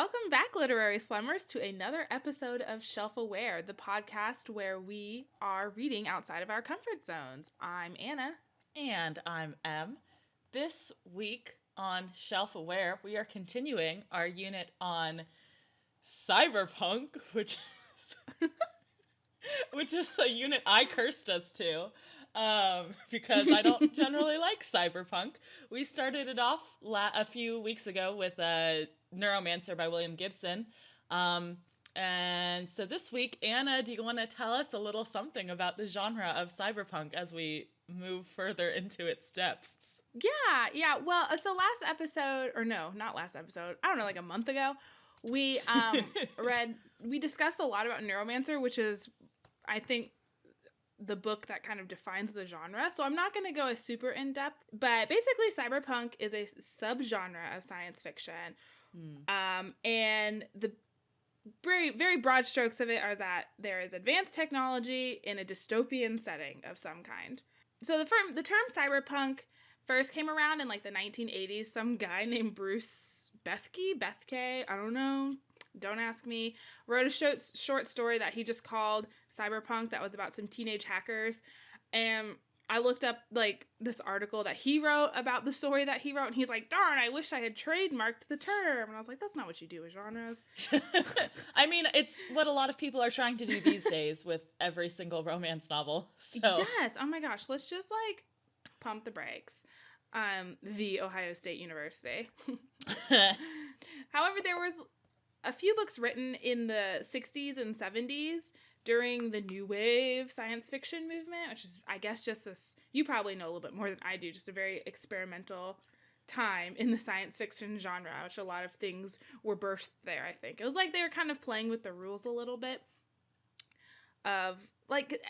Welcome back, literary slummers, to another episode of Shelf Aware, the podcast where we are reading outside of our comfort zones. I'm Anna. And I'm Em. This week on Shelf Aware, we are continuing our unit on Cyberpunk, which is a unit I cursed us to, because I don't generally like Cyberpunk. We started it off a few weeks ago with Neuromancer by William Gibson. And so this week, Anna, do you want to tell us a little something about the genre of cyberpunk as we move further into its depths? Yeah. Well, so last episode, or no, not last episode, I don't know, like a month ago, we we discussed a lot about Neuromancer, which is, I think, the book that kind of defines the genre. So I'm not going to go as super in depth, but basically cyberpunk is a subgenre of science fiction. And the very, very broad strokes of it are that there is advanced technology in a dystopian setting of some kind. So the term cyberpunk first came around in like the 1980s. Some guy named Bruce Bethke, I don't know, don't ask me, wrote a short story that he just called Cyberpunk that was about some teenage hackers. And I looked up like this article that he wrote about the story that he wrote, and he's like, darn, I wish I had trademarked the term. And I was like, that's not what you do with genres. I mean, it's what a lot of people are trying to do these days with every single romance novel. So. Yes. Oh my gosh. Let's just like pump the brakes. The Ohio State University. However, there was a few books written in the 60s and 70s during the New Wave science fiction movement, which is, I guess, just this, you probably know a little bit more than I do, just a very experimental time in the science fiction genre, which a lot of things were birthed there, I think. It was like they were kind of playing with the rules a little bit of, like,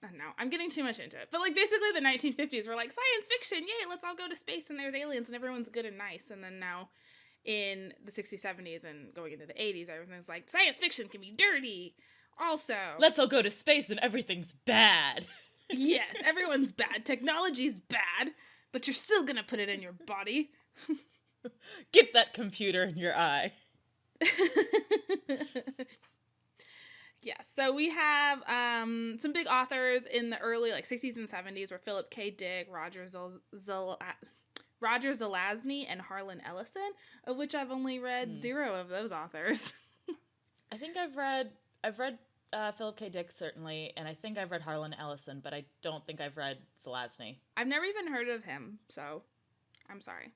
I don't know, I'm getting too much into it, but like basically the 1950s were like, science fiction, yay, let's all go to space and there's aliens and everyone's good and nice. And then now in the 60s, 70s, and going into the 80s, everything's like, science fiction can be dirty. Also, let's all go to space and everything's bad. Yes, everyone's bad. Technology's bad, but you're still gonna put it in your body. Get that computer in your eye. Yeah, so we have some big authors in the early like 60s and 70s were Philip K. Dick, Roger Zelazny, and Harlan Ellison, of which I've only read 0 of those authors. I think I've read Philip K. Dick, certainly, and I think I've read Harlan Ellison, but I don't think I've read Zelazny. I've never even heard of him, so I'm sorry.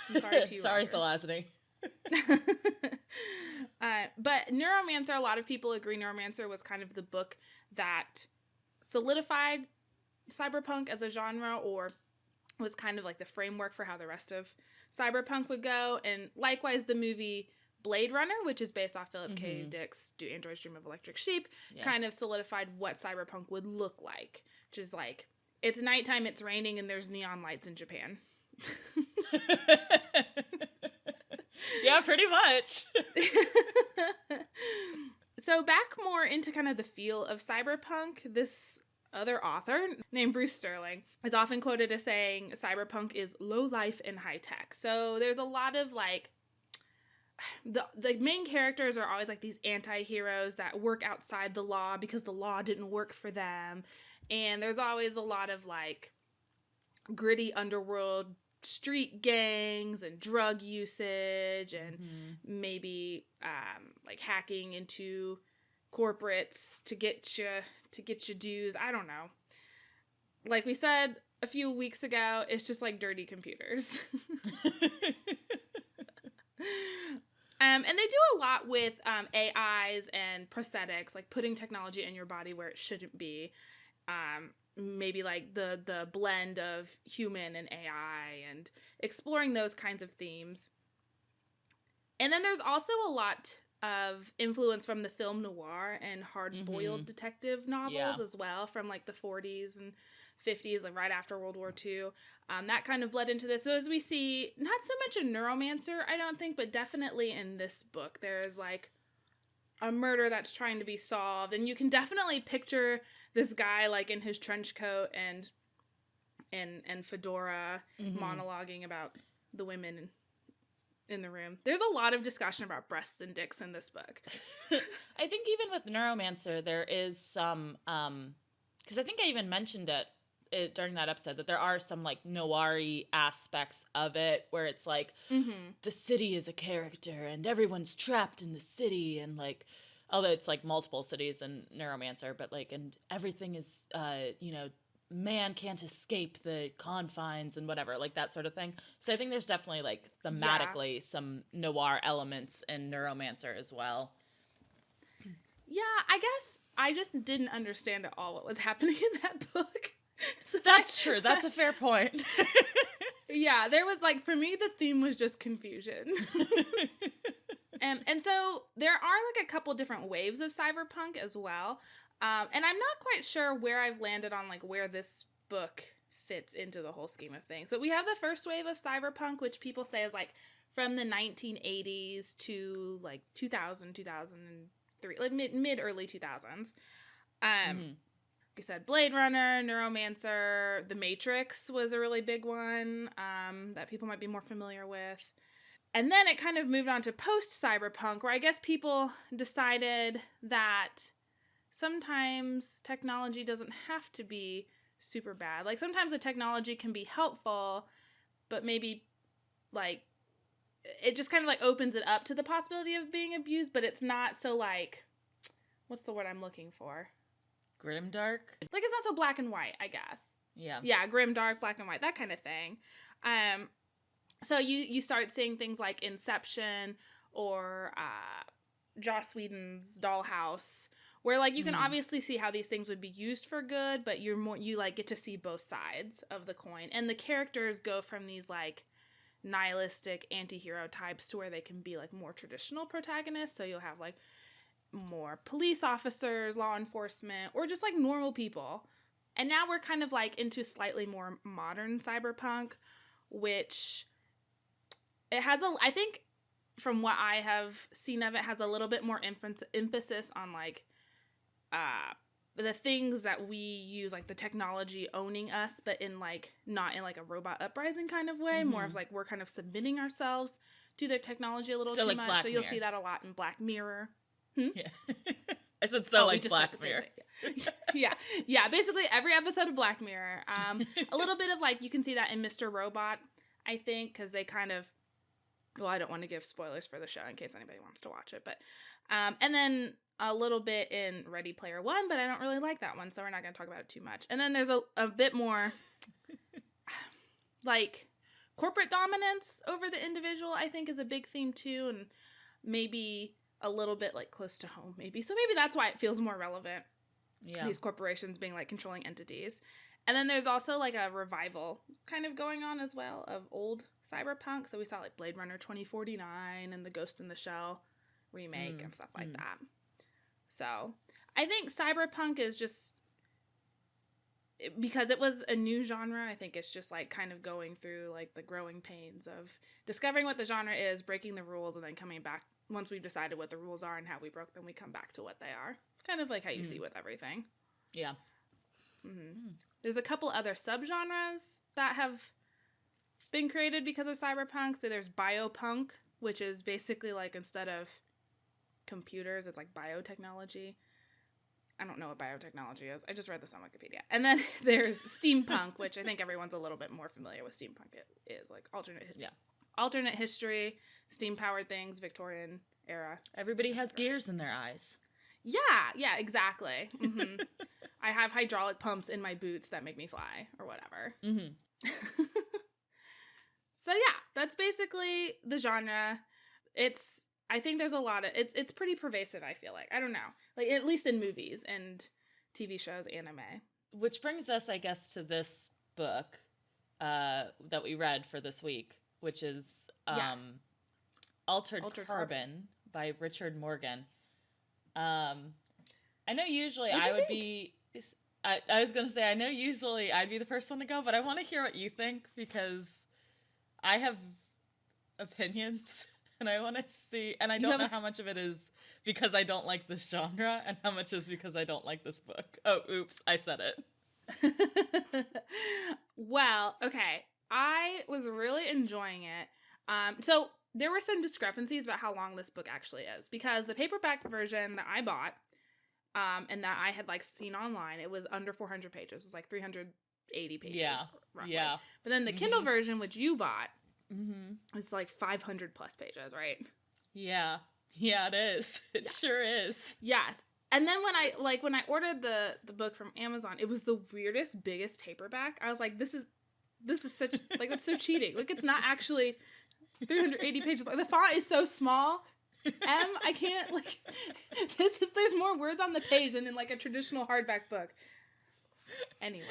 I'm sorry to you. Sorry, Zelazny. But Neuromancer, a lot of people agree Neuromancer was kind of the book that solidified cyberpunk as a genre, or was kind of like the framework for how the rest of cyberpunk would go. And likewise, the movie Blade Runner, which is based off Philip K. Dick's Do Androids Dream of Electric Sheep, kind of solidified what cyberpunk would look like, which is like, it's nighttime, it's raining, and there's neon lights in Japan. Yeah, pretty much. So back more into kind of the feel of cyberpunk, this other author named Bruce Sterling is often quoted as saying cyberpunk is low life and high tech. So there's a lot of like, the main characters are always like these anti-heroes that work outside the law because the law didn't work for them. And there's always a lot of like gritty underworld street gangs and drug usage and maybe like hacking into corporates to get your dues. I don't know. Like we said a few weeks ago, it's just like dirty computers. And they do a lot with AIs and prosthetics, like putting technology in your body where it shouldn't be. Maybe like the blend of human and AI and exploring those kinds of themes. And then there's also a lot of influence from the film noir and hard-boiled detective novels as well, from like the 40s and 50s, like right after World War II. That kind of bled into this. So as we see, not so much a Neuromancer, I don't think, but definitely in this book, there is like a murder that's trying to be solved. And you can definitely picture this guy like in his trench coat and fedora monologuing about the women in the room. There's a lot of discussion about breasts and dicks in this book. I think even with Neuromancer, there is some, because I think I even mentioned it during that episode, that there are some like noir-y aspects of it where it's like the city is a character and everyone's trapped in the city, and like, although it's like multiple cities in Neuromancer, but like, and everything is, man can't escape the confines and whatever, like that sort of thing. So I think there's definitely like thematically some noir elements in Neuromancer as well. Yeah, I guess I just didn't understand at all what was happening in that book. So That's true. That's a fair point. Yeah, there was like, for me, the theme was just confusion. And so there are like a couple different waves of cyberpunk as well. And I'm not quite sure where I've landed on like where this book fits into the whole scheme of things. But we have the first wave of cyberpunk, which people say is like from the 1980s to like 2000, 2003, like mid early 2000s. Like I said, Blade Runner, Neuromancer, The Matrix was a really big one that people might be more familiar with. And then it kind of moved on to post-cyberpunk, where I guess people decided that sometimes technology doesn't have to be super bad. Like, sometimes the technology can be helpful, but maybe, like, it just kind of, like, opens it up to the possibility of being abused, but it's not so, like, what's the word I'm looking for? Grimdark? Like, it's not so black and white, I guess. Yeah. Yeah, grim, dark, black and white, that kind of thing. So you start seeing things like Inception or Joss Whedon's Dollhouse, where like you can obviously see how these things would be used for good, but you like get to see both sides of the coin, and the characters go from these like nihilistic anti-hero types to where they can be like more traditional protagonists. So you'll have like more police officers, law enforcement, or just like normal people. And now we're kind of like into slightly more modern cyberpunk, which it has I think from what I have seen of it, has a little bit more emphasis on like the things that we use, like the technology owning us, but in like not in like a robot uprising kind of way, more of like we're kind of submitting ourselves to the technology a little too like much. Black So you'll Mirror. see that a lot in Black Mirror. Yeah. I said like Black Mirror. Yeah, basically every episode of Black Mirror. A little bit of like, you can see that in Mr. Robot, I think, because they kind of, well, I don't want to give spoilers for the show in case anybody wants to watch it, but and then a little bit in Ready Player One, but I don't really like that one, so we're not going to talk about it too much. And then there's a bit more like corporate dominance over the individual, I think, is a big theme too, and maybe a little bit like close to home, maybe. So maybe that's why it feels more relevant. Yeah. These corporations being like controlling entities. And then there's also like a revival kind of going on as well of old cyberpunk. So we saw like Blade Runner 2049 and the Ghost in the Shell remake and stuff like that. So I think cyberpunk is just, because it was a new genre, I think it's just like kind of going through like the growing pains of discovering what the genre is, breaking the rules, and then coming back. Once we've decided what the rules are and how we broke them, we come back to what they are. Kind of like how you see with everything. Yeah. There's a couple other subgenres that have been created because of cyberpunk. So there's biopunk, which is basically like instead of computers, it's like biotechnology. I don't know what biotechnology is. I just read this on Wikipedia. And then there's steampunk, which I think everyone's a little bit more familiar with steampunk. It is like alternate history, steam-powered things, Victorian era. Everybody has gears in their eyes. Yeah, exactly. I have hydraulic pumps in my boots that make me fly, or whatever. So yeah, that's basically the genre. I think there's a lot of, it's pretty pervasive, I feel like. I don't know. Like, at least in movies and TV shows, anime. Which brings us, I guess, to this book that we read for this week, which is Altered Carbon by Richard Morgan. I know usually I would be... I was going to say, I know usually I'd be the first one to go, but I want to hear what you think, because I have opinions, and I want to see... And I don't know how much of it is because I don't like this genre, and how much is because I don't like this book. Oh, oops, I said it. Well, okay. I was really enjoying it. So there were some discrepancies about how long this book actually is, because the paperback version that I bought, and that I had like seen online, it was under 400 pages. It's like 380 pages. Yeah. Roughly. Yeah. But then the Kindle version, which you bought, Mm-hmm. is like 500 plus pages, right? Yeah. Yeah, it is. It sure is. Yes. And then when I ordered the book from Amazon, it was the weirdest, biggest paperback. I was like, this is such, like, that's so cheating. Like, it's not actually 380 pages. Like, the font is so small. I can't, like, there's more words on the page than in, like, a traditional hardback book. Anyway,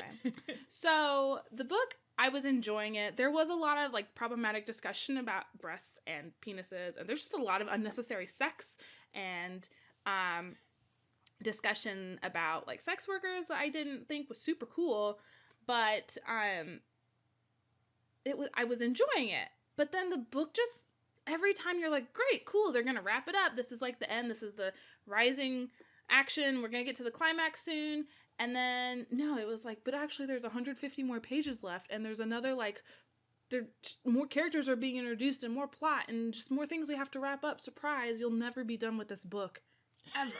so the book, I was enjoying it. There was a lot of, like, problematic discussion about breasts and penises, and there's just a lot of unnecessary sex and discussion about, like, sex workers that I didn't think was super cool, but I was enjoying it. But then the book just, every time you're like, great, cool, they're gonna wrap it up. This is like the end. This is the rising action. We're gonna get to the climax soon. And then, no, it was like, but actually there's 150 more pages left, and there's another, like, more characters are being introduced and more plot and just more things we have to wrap up. Surprise, you'll never be done with this book. Ever.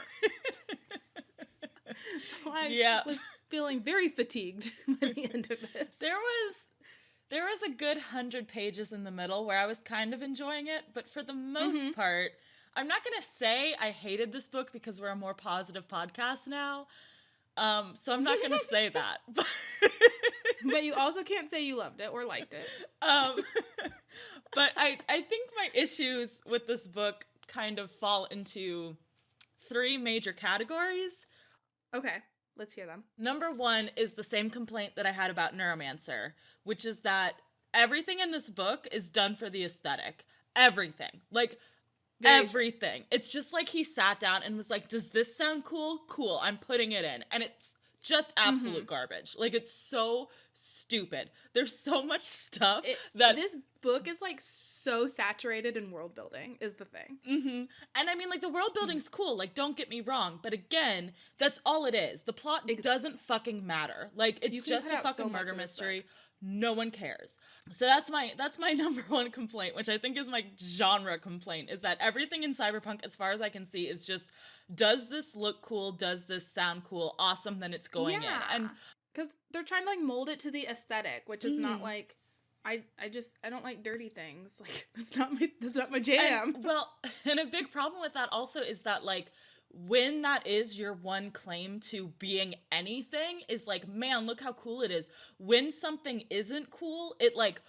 So I was feeling very fatigued by the end of this. There was a good 100 pages in the middle where I was kind of enjoying it, but for the most part, I'm not going to say I hated this book because we're a more positive podcast now. So I'm not going to say that. But you also can't say you loved it or liked it. But I think my issues with this book kind of fall into 3 major categories. Okay, let's hear them. Number 1 is the same complaint that I had about Neuromancer, which is that everything in this book is done for the aesthetic. Everything. Like, everything. It's just like he sat down and was like, does this sound cool? Cool, I'm putting it in. And it's just absolute garbage. Like, it's so stupid. There's so much stuff that... This book is, like, so saturated in world building, is the thing. And I mean, like, the world building's cool. Like, don't get me wrong. But again, that's all it is. The plot doesn't fucking matter. Like, it's just a fucking murder mystery. No one cares. So that's my number 1 complaint, which I think is my genre complaint, is that everything in Cyberpunk, as far as I can see, is just, does this look cool? Does this sound cool? Awesome, then it's going in. And because they're trying to, like, mold it to the aesthetic, which is not, like, I don't like dirty things. Like, that's not my jam. And a big problem with that also is that, like, when that is your one claim to being anything, is like, man, look how cool it is. When something isn't cool, it, like,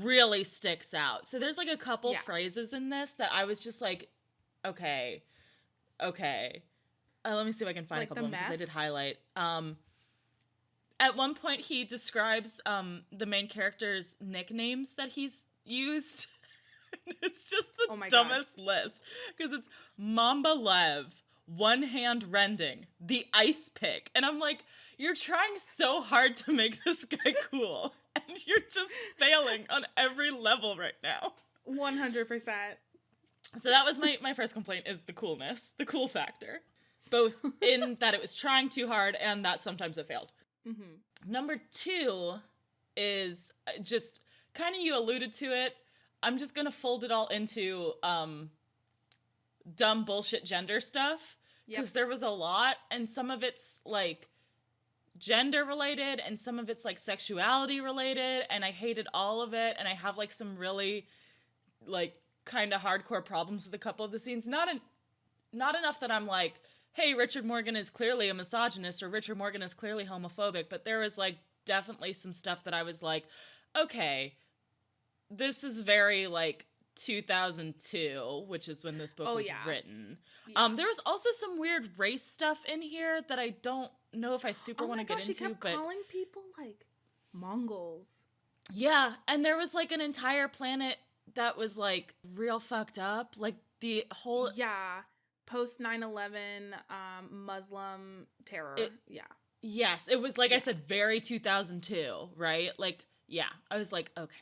really sticks out. So there's, like, a couple phrases in this that I was just like, okay. Let me see if I can find, like, a couple of them, because I did highlight. At one point, he describes the main character's nicknames that he's used. It's just the dumbest list, because it's Mamba Lev, One Hand Rending, the Ice Pick. And I'm like, you're trying so hard to make this guy cool, and you're just failing on every level right now. 100%. So that was my first complaint, is the coolness, the cool factor. Both in that it was trying too hard and that sometimes it failed. Number 2 is just, kind of, you alluded to it, I'm just going to fold it all into dumb bullshit gender stuff, because there was a lot, and some of it's, like, gender related and some of it's, like, sexuality related, and I hated all of it, and I have, like, some really, like, kind of hardcore problems with a couple of the scenes. Not enough that I'm like, hey, Richard Morgan is clearly a misogynist, or Richard Morgan is clearly homophobic, but there was, like, definitely some stuff that I was like, okay, this is very, like, 2002, which is when this book was written. There was also some weird race stuff in here that I don't know if I super want to get into. She kept calling people, like, Mongols. Yeah, and there was, like, an entire planet that was, like, real fucked up. Like, the whole... Yeah. Post 9/11 Muslim terror. Yes, it was, like I said, very 2002, right? Like, yeah, I was like, okay.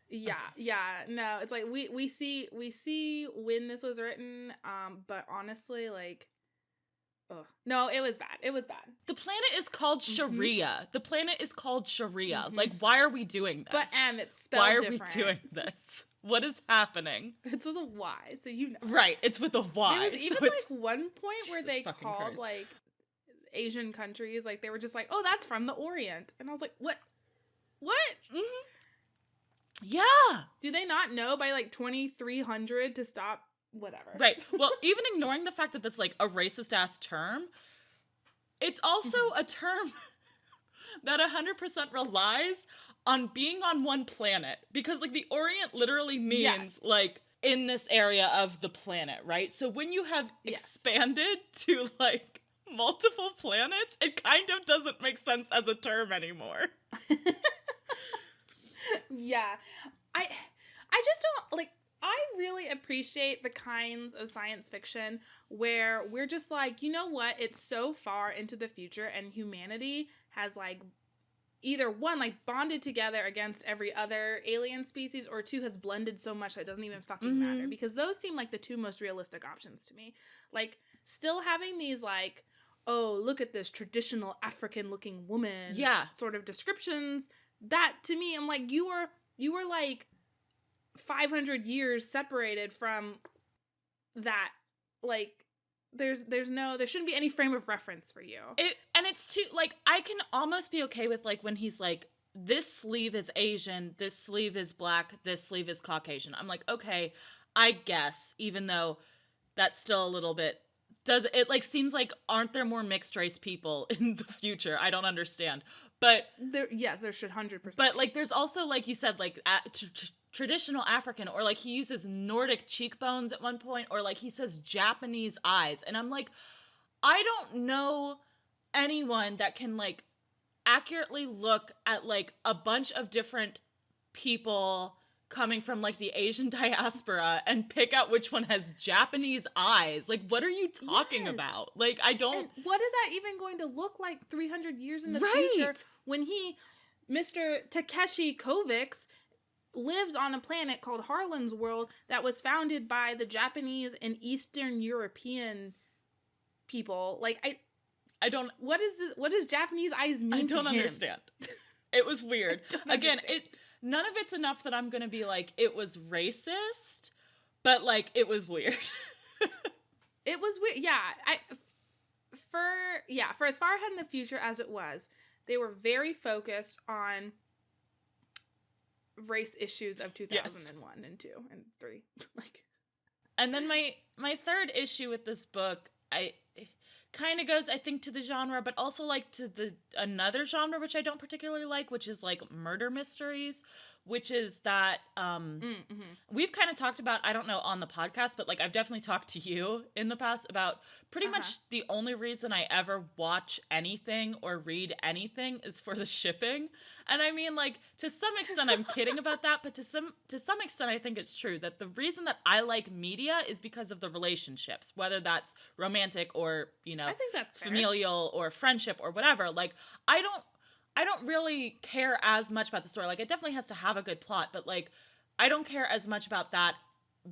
Yeah, no, it's like we see when this was written, but honestly, like, no, it was bad. The planet is called Sharia. Like, why are we doing this? But it's spelled different. Why are we doing this? What is happening? It's with a Y, so you know. Right, it's with a Y. There was even so one point where they called Christ. like Asian countries, like they were just like, oh, that's from the Orient. And I was like, what? Mm-hmm. Yeah. Do they not know by like 2300 to stop? Whatever. Right. Well, even ignoring the fact that that's like a racist ass term, it's also a term that 100% relies on being on one planet, because like the Orient literally means like in this area of the planet, right? So when you have expanded to like multiple planets, it kind of doesn't make sense as a term anymore. Yeah. I just don't like, I really appreciate the kinds of science fiction where we're just like, you know what? It's so far into the future and humanity has like either one, like bonded together against every other alien species, or two, has blended so much that it doesn't even fucking matter, because those seem like the two most realistic options to me. Like still having these like, oh, look at this traditional African looking woman sort of descriptions, that to me, I'm like, you were like 500 years separated from that. Like there shouldn't be any frame of reference for you. And it's too, like, I can almost be okay with like when he's like, this sleeve is Asian, this sleeve is black, this sleeve is Caucasian. I'm like, okay, I guess, even though that's still a little bit, does it like seems like, aren't there more mixed race people in the future? I don't understand. But there should 100%. But like there's also, like you said, like traditional African, or like he uses Nordic cheekbones at one point, or like he says Japanese eyes, and I'm like, I don't know anyone that can like accurately look at like a bunch of different people coming from like the Asian diaspora and pick out which one has Japanese eyes. Like, what are you talking about? Like, I don't. And what is that even going to look like 300 years in the future when Mr. Takeshi Kovacs, lives on a planet called Harlan's World that was founded by the Japanese and Eastern European people? Like, I don't. What is this? What does Japanese eyes mean to him? I don't understand. It was weird. Again, none of it's enough that I'm gonna be like, it was racist, but like it was weird. It was weird. Yeah. For as far ahead in the future as it was, they were very focused on race issues of 2001 and 2 and 3. Like, and then my third issue with this book, kind of goes, I think, to the genre, but also like to another genre which I don't particularly like, which is like murder mysteries, which is that we've kind of talked about, I don't know on the podcast, but like I've definitely talked to you in the past about pretty much the only reason I ever watch anything or read anything is for the shipping. And I mean, like, to some extent I'm kidding about that, but to some extent I think it's true that the reason that I like media is because of the relationships, whether that's romantic or, you know, I think that's familial or friendship or whatever. Like, I don't really care as much about the story. Like, it definitely has to have a good plot, but like, I don't care as much about that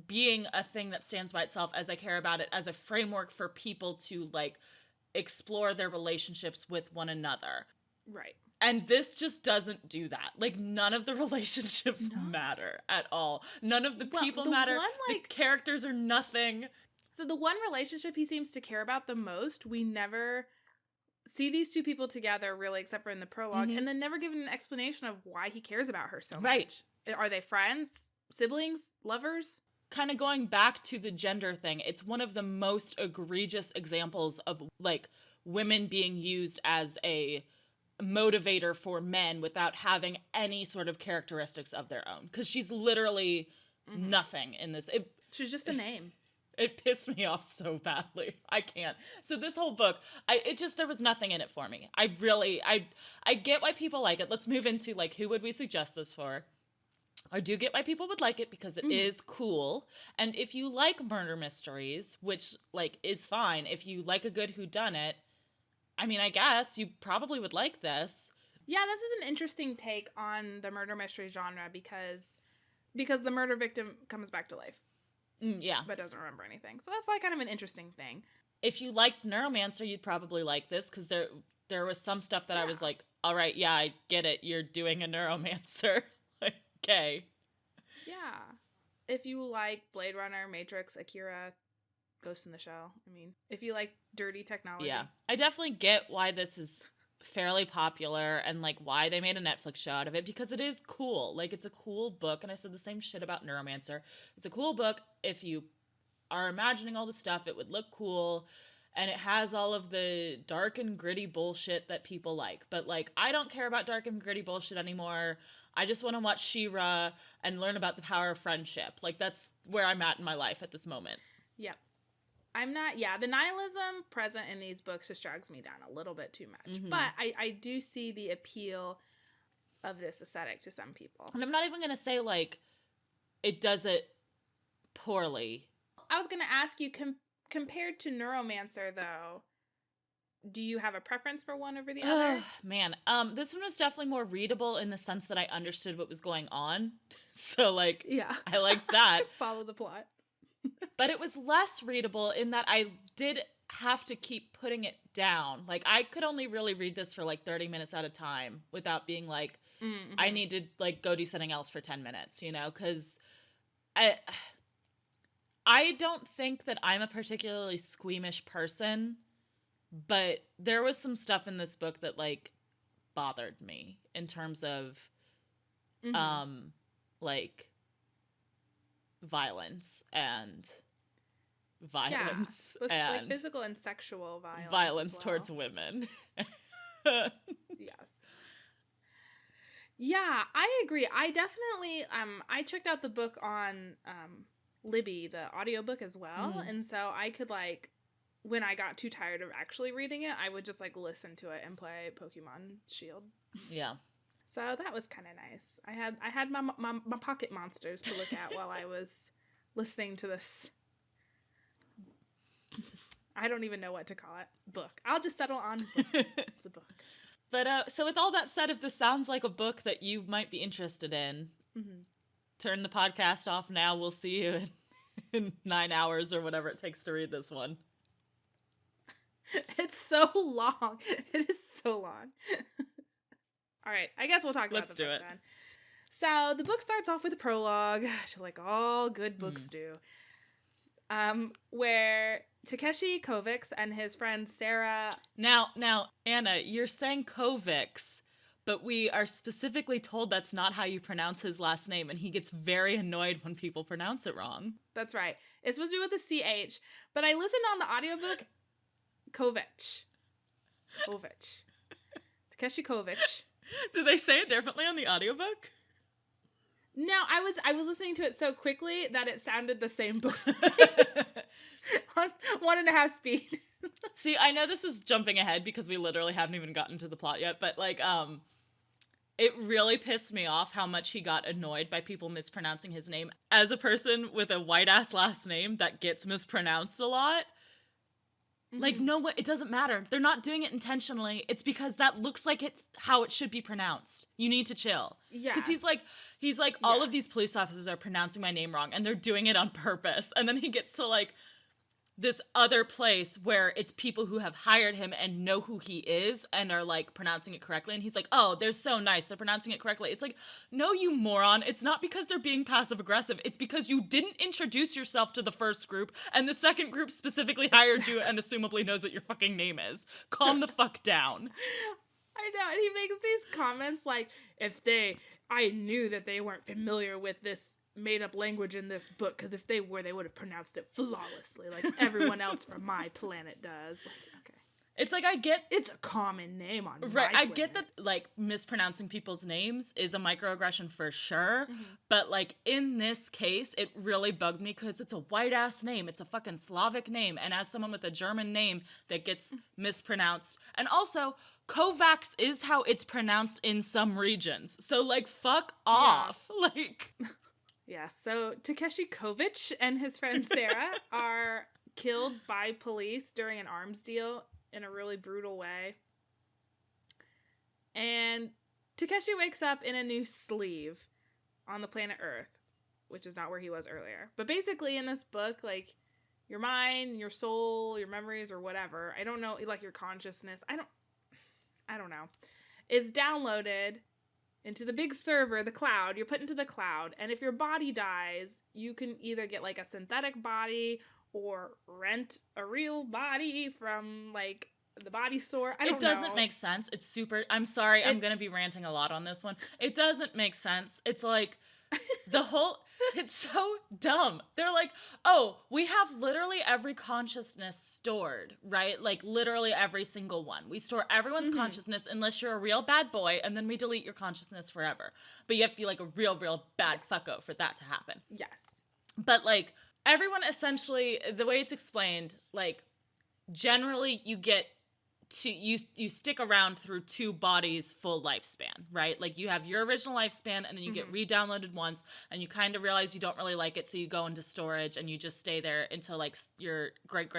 being a thing that stands by itself as I care about it as a framework for people to like explore their relationships with one another. Right. And this just doesn't do that. Like, none of the relationships matter at all. None of the people matter. The characters are nothing. So the one relationship he seems to care about the most, we never see these two people together really, except for in the prologue, and then never given an explanation of why he cares about her so much. Are they friends, siblings, lovers? Kind of going back to the gender thing, it's one of the most egregious examples of like women being used as a motivator for men without having any sort of characteristics of their own, because she's literally nothing in this. She's just a name. It pissed me off so badly. I can't. So this whole book, there was nothing in it for me. I get why people like it. Let's move into like, who would we suggest this for? I do get why people would like it because it is cool. And if you like murder mysteries, which like is fine, if you like a good whodunit, I mean, I guess you probably would like this. Yeah, this is an interesting take on the murder mystery genre because the murder victim comes back to life. Yeah. But doesn't remember anything. So that's like kind of an interesting thing. If you liked Neuromancer, you'd probably like this because there was some stuff that I was like, all right, I get it. You're doing a Neuromancer. Like, okay. Yeah. if you like Blade Runner, Matrix, Akira, Ghost in the Shell. I mean, if you like dirty technology. Yeah. I definitely get why this is fairly popular and like why they made a Netflix show out of it, because it is cool. Like, it's a cool book, and I said the same shit about Neuromancer. It's a cool book. If you are imagining all the stuff, it would look cool, and it has all of the dark and gritty bullshit that people like. But like, I don't care about dark and gritty bullshit anymore. I just want to watch She-Ra and learn about the power of friendship. Like, that's where I'm at in my life at this moment. Yep. I'm not, the nihilism present in these books just drags me down a little bit too much. Mm-hmm. But I do see the appeal of this aesthetic to some people. And I'm not even going to say, like, it does it poorly. I was going to ask you, compared to Neuromancer, though, do you have a preference for one over the other? Man, this one was definitely more readable in the sense that I understood what was going on. So, like, yeah, I like that. Follow the plot. But it was less readable in that I did have to keep putting it down. Like, I could only really read this for like 30 minutes at a time without being like, I need to like go do something else for 10 minutes, you know? Because I don't think that I'm a particularly squeamish person, but there was some stuff in this book that like bothered me in terms of like violence and both, and like physical and sexual violence towards women. Yes. Yeah, I agree. I definitely I checked out the book on Libby, the audiobook as well, and so I could like, when I got too tired of actually reading it, I would just like listen to it and play Pokemon Shield. Yeah. So that was kind of nice. I had my pocket monsters to look at while I was listening to this. I don't even know what to call it. Book. I'll just settle on book. It's a book. But so with all that said, if this sounds like a book that you might be interested in, turn the podcast off now. We'll see you in 9 hours or whatever it takes to read this one. It's so long. It is so long. All right, I guess we'll talk about the book then. So the book starts off with a prologue, like all good books do, where Takeshi Kovacs and his friend Sarah... Now, Anna, you're saying Kovacs, but we are specifically told that's not how you pronounce his last name, and he gets very annoyed when people pronounce it wrong. That's right. It's supposed to be with a CH, but I listened on the audiobook, Kovacs. Takeshi Kovacs. Did they say it differently on the audiobook? No, I was listening to it so quickly that it sounded the same both ways. On 1.5 speed. See, I know this is jumping ahead because we literally haven't even gotten to the plot yet, but like it really pissed me off how much he got annoyed by people mispronouncing his name. As a person with a white ass last name that gets mispronounced a lot, like, no, it doesn't matter. They're not doing it intentionally. It's because that looks like it's how it should be pronounced. You need to chill. Yeah. Because he's like, all of these police officers are pronouncing my name wrong, and they're doing it on purpose. And then he gets to, like, this other place where it's people who have hired him and know who he is and are, like, pronouncing it correctly. And he's like, oh, they're so nice. They're pronouncing it correctly. It's like, no, you moron. It's not because they're being passive-aggressive. It's because you didn't introduce yourself to the first group, and the second group specifically hired you and assumably knows what your fucking name is. Calm the fuck down. I know. And he makes these comments like, I knew that they weren't familiar with this made-up language in this book, because if they were, they would have pronounced it flawlessly, like everyone else from my planet does. Like, okay. It's like, I get... It's a common name on my Right, I planet. get that, like, mispronouncing people's names is a microaggression for sure, but, like, in this case, it really bugged me because it's a white-ass name. It's a fucking Slavic name, and as someone with a German name that gets mispronounced... And also, Kovacs is how it's pronounced in some regions, so, like, fuck off. Yeah. Like... Yeah, so Takeshi Kovacs and his friend Sarah are killed by police during an arms deal in a really brutal way. And Takeshi wakes up in a new sleeve on the planet Earth, which is not where he was earlier. But basically in this book, like, your mind, your soul, your memories, or whatever, I don't know, like your consciousness, I don't know, is downloaded into the big server, the cloud. You're put into the cloud. And if your body dies, you can either get like a synthetic body or rent a real body from like the body store. I don't know. It doesn't make sense. It's super. I'm sorry. I'm going to be ranting a lot on this one. It doesn't make sense. It's like the whole. It's so dumb. They're like, oh, we have literally every consciousness stored, right? Like literally every single one. We store everyone's consciousness unless you're a real bad boy, and then we delete your consciousness forever. But you have to be like a real bad fucko for that to happen. Yes. But like everyone essentially, the way it's explained, like generally you get to you stick around through 2 bodies full lifespan, right? Like you have your original lifespan and then you get re-downloaded once and you kind of realize you don't really like it, so you go into storage and you just stay there until like your great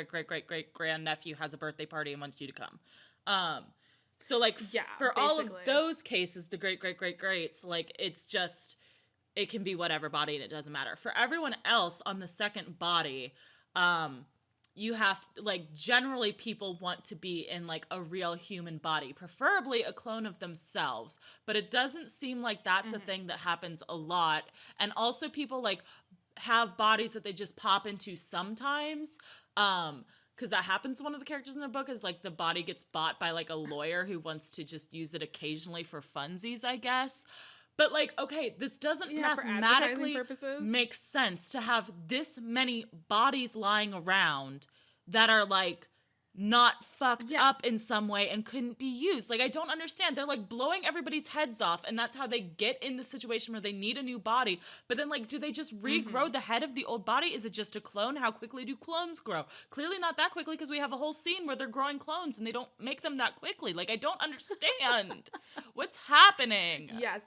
grandnephew has a birthday party and wants you to come. So like for basically all of those cases, the greats, like it's just, it can be whatever body and it doesn't matter. For everyone else on the second body, you have, like, generally people want to be in, like, a real human body, preferably a clone of themselves, but it doesn't seem like that's a thing that happens a lot. And also people, like, have bodies that they just pop into sometimes, because that happens to one of the characters in the book, is, like, the body gets bought by, like, a lawyer who wants to just use it occasionally for funsies, I guess. But, like, okay, this doesn't mathematically make sense to have this many bodies lying around that are, like, not fucked up in some way and couldn't be used. Like, I don't understand. They're, like, blowing everybody's heads off, and that's how they get in the situation where they need a new body. But then, like, do they just regrow the head of the old body? Is it just a clone? How quickly do clones grow? Clearly not that quickly, because we have a whole scene where they're growing clones, and they don't make them that quickly. Like, I don't understand. What's happening? Yes.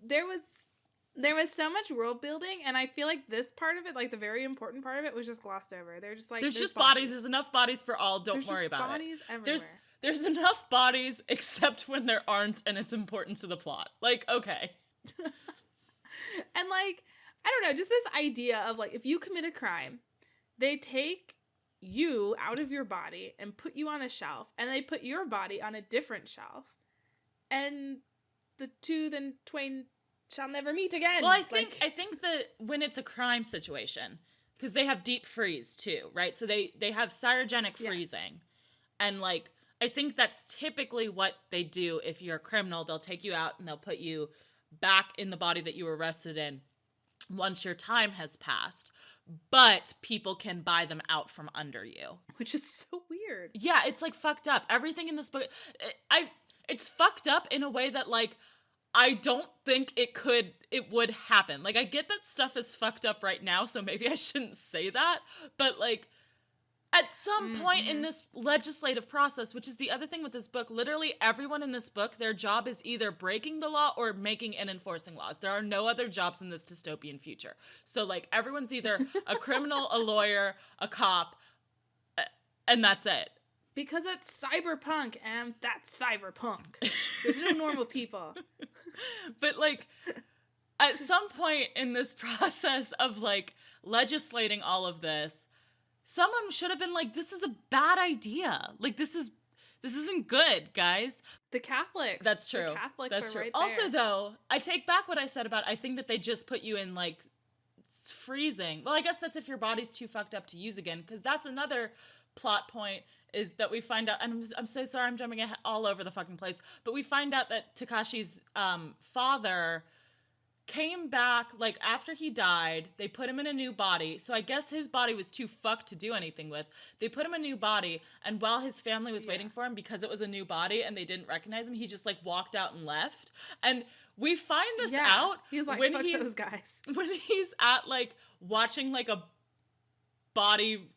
There was so much world building, and I feel like this part of it, like the very important part of it, was just glossed over. They're just like, there's just bodies. There's enough bodies for all. Don't worry about it. Bodies everywhere. There's enough bodies, except when there aren't, and it's important to the plot. Like, okay. And like, I don't know, just this idea of like, if you commit a crime, they take you out of your body and put you on a shelf, and they put your body on a different shelf, and the two then twain shall never meet again. Well, I think that when it's a crime situation, because they have deep freeze too, right? So they have cryogenic freezing. And like, I think that's typically what they do. If you're a criminal, they'll take you out and they'll put you back in the body that you were arrested in once your time has passed. But people can buy them out from under you. Which is so weird. Yeah, it's like fucked up. Everything in this book, it's fucked up in a way that like, I don't think it would happen. Like, I get that stuff is fucked up right now, so maybe I shouldn't say that. But, like, at some point in this legislative process, which is the other thing with this book, literally everyone in this book, their job is either breaking the law or making and enforcing laws. There are no other jobs in this dystopian future. So, like, everyone's either a criminal, a lawyer, a cop, and that's it. Because it's cyberpunk, and that's cyberpunk. There's no normal people. But, like, at some point in this process of, like, legislating all of this, someone should have been like, this is a bad idea. Like, this isn't good, guys. The Catholics. That's true. The Catholics That's are true. right there. Also, though, I take back what I said about, I think that they just put you in, like, freezing. Well, I guess that's if your body's too fucked up to use again, because that's another plot point, is that we find out, and I'm so sorry I'm jumping all over the fucking place, but we find out that Takashi's father came back, like, after he died. They put him in a new body, so I guess his body was too fucked to do anything with. They put him in a new body, and while his family was waiting for him, because it was a new body and they didn't recognize him, he just, like, walked out and left. And we find this out he's like, when fuck those guys. When he's at, like, watching, like, a body,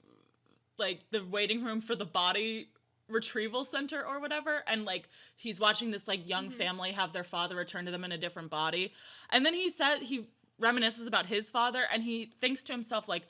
like, the waiting room for the body retrieval center or whatever, and, like, he's watching this, like, young family have their father return to them in a different body, and then he reminisces about his father, and he thinks to himself, like,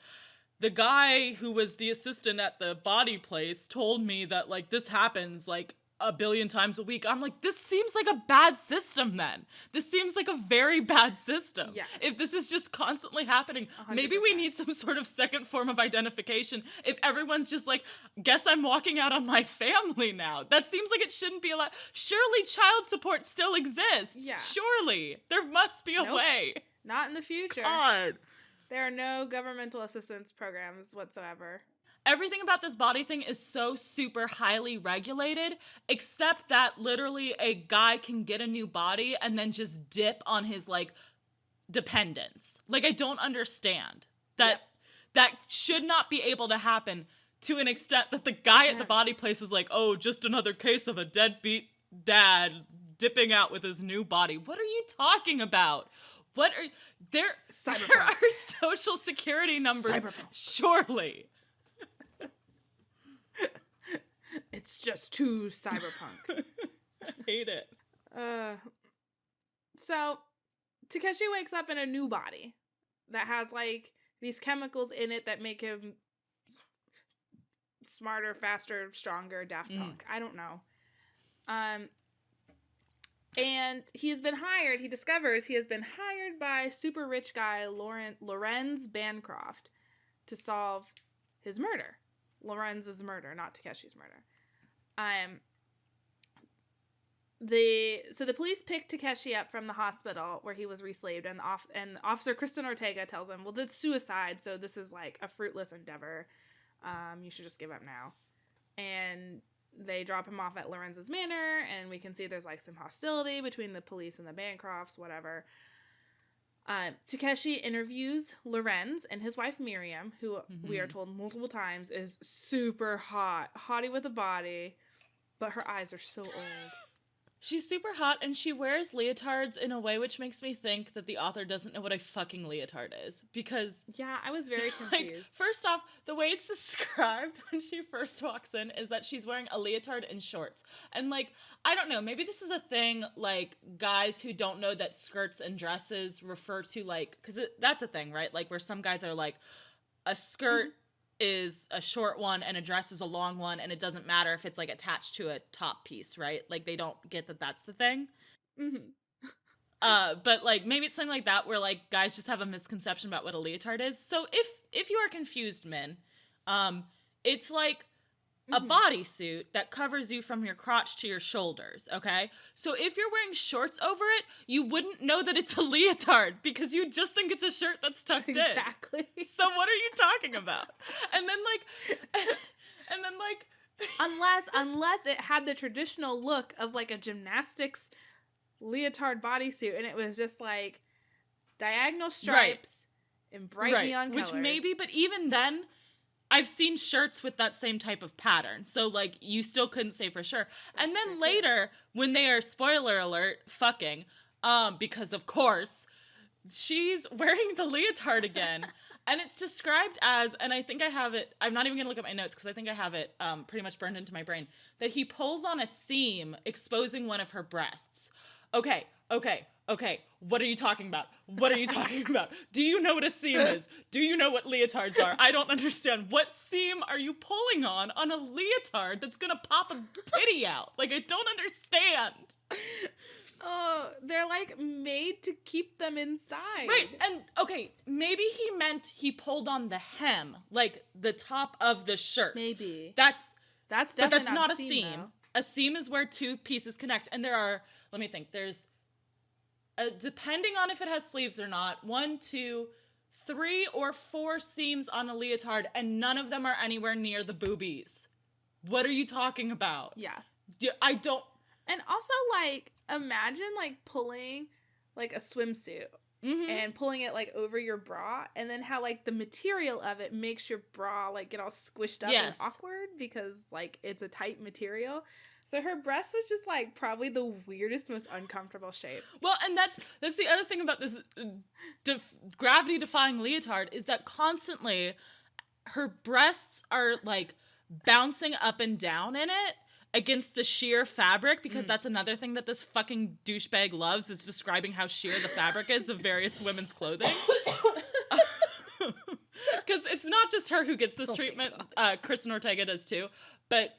the guy who was the assistant at the body place told me that, like, this happens, like, a billion times a week. I'm like, this seems like a bad system then. This seems like a very bad system. Yes. If this is just constantly happening, 100%. maybe we need some sort of second form of identification. If everyone's just like, guess I'm walking out on my family now. That seems like it shouldn't be allowed. Surely child support still exists. Yeah. Surely. There must be a way. Not in the future. God. There are no governmental assistance programs whatsoever. Everything about this body thing is so super highly regulated, except that literally a guy can get a new body and then just dip on his, like, dependents. Like, I don't understand that that should not be able to happen to an extent that the guy at the body place is like, oh, just another case of a deadbeat dad dipping out with his new body. What are you talking about? What are there are social security numbers, surely. It's just too cyberpunk. I hate it. So Takeshi wakes up in a new body that has like these chemicals in it that make him smarter, faster, stronger, Daft Punk. I don't know. And he discovers he has been hired by super rich guy Lorenz Bancroft to solve his murder. Lorenz's murder, not Takeshi's murder. So the police pick Takeshi up from the hospital where he was reslaved, and Officer Kristen Ortega tells him, well, that's suicide, so this is like a fruitless endeavor. You should just give up now. And they drop him off at Lorenz's manor, and we can see there's like some hostility between the police and the Bancrofts, whatever. Takeshi interviews Lorenz and his wife Miriam, who we are told multiple times is super hot. Hottie with a body, but her eyes are so old. She's super hot, and she wears leotards in a way which makes me think that the author doesn't know what a fucking leotard is. Because... yeah, I was very confused. Like, first off, the way it's described when she first walks in is that she's wearing a leotard and shorts. And, like, I don't know, maybe this is a thing, like, guys who don't know that skirts and dresses refer to, like... because that's a thing, right? Like, where some guys are like, a skirt... is a short one and a dress is a long one, and it doesn't matter if it's like attached to a top piece, right? Like they don't get that that's the thing. But like maybe it's something like that where like guys just have a misconception about what a leotard is. So if you are confused, men, it's like a bodysuit that covers you from your crotch to your shoulders, okay? So if you're wearing shorts over it, you wouldn't know that it's a leotard because you just think it's a shirt that's tucked in. Exactly. So what are you talking about? And then like unless it had the traditional look of like a gymnastics leotard bodysuit and it was just like diagonal stripes and bright neon colors. Which maybe, but even then I've seen shirts with that same type of pattern. So, like, you still couldn't say for sure. That's and then later, when they are, spoiler alert, fucking, because, of course, she's wearing the leotard again. And it's described as, and I think I have it, I'm not even going to look at my notes because I think I have it pretty much burned into my brain, that he pulls on a seam, exposing one of her breasts. Okay. What are you talking about? Do you know what a seam is? Do you know what leotards are? I don't understand. What seam are you pulling on a leotard that's gonna pop a titty out? Like, I don't understand. Oh, they're like made to keep them inside. Right, and okay, maybe he meant he pulled on the hem, like the top of the shirt. Maybe. That's definitely but that's not a seam. Though. A seam is where two pieces connect, and there are, let me think, there's depending on if it has sleeves or not, 1, 2, 3 or 4 seams on a leotard, and none of them are anywhere near the boobies. What are you talking about? Yeah. I don't... And also, like, imagine, like, pulling, like, a swimsuit and pulling it, like, over your bra, and then how, like, the material of it makes your bra, like, get all squished up and awkward because, like, it's a tight material. So her breast was just, like, probably the weirdest, most uncomfortable shape. Well, and that's the other thing about this gravity-defying leotard is that constantly her breasts are, like, bouncing up and down in it against the sheer fabric, because that's another thing that this fucking douchebag loves, is describing how sheer the fabric is of various women's clothing. Because it's not just her who gets this treatment. Kristen Ortega does too. But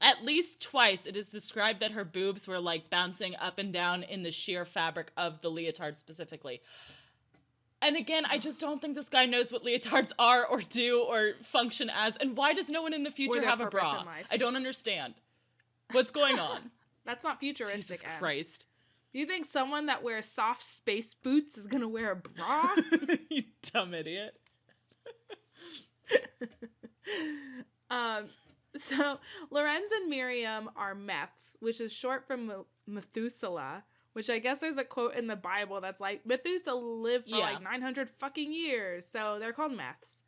At least twice it is described that her boobs were like bouncing up and down in the sheer fabric of the leotard specifically. And again, I just don't think this guy knows what leotards are or do or function as. And why does no one in the future have a bra? I don't understand. What's going on? That's not futuristic. Jesus Christ. You think someone that wears soft space boots is going to wear a bra? You dumb idiot. So Lorenz and Miriam are Meths, which is short from Methuselah, which I guess there's a quote in the Bible that's like, Methuselah lived for like 900 fucking years. So they're called Meths.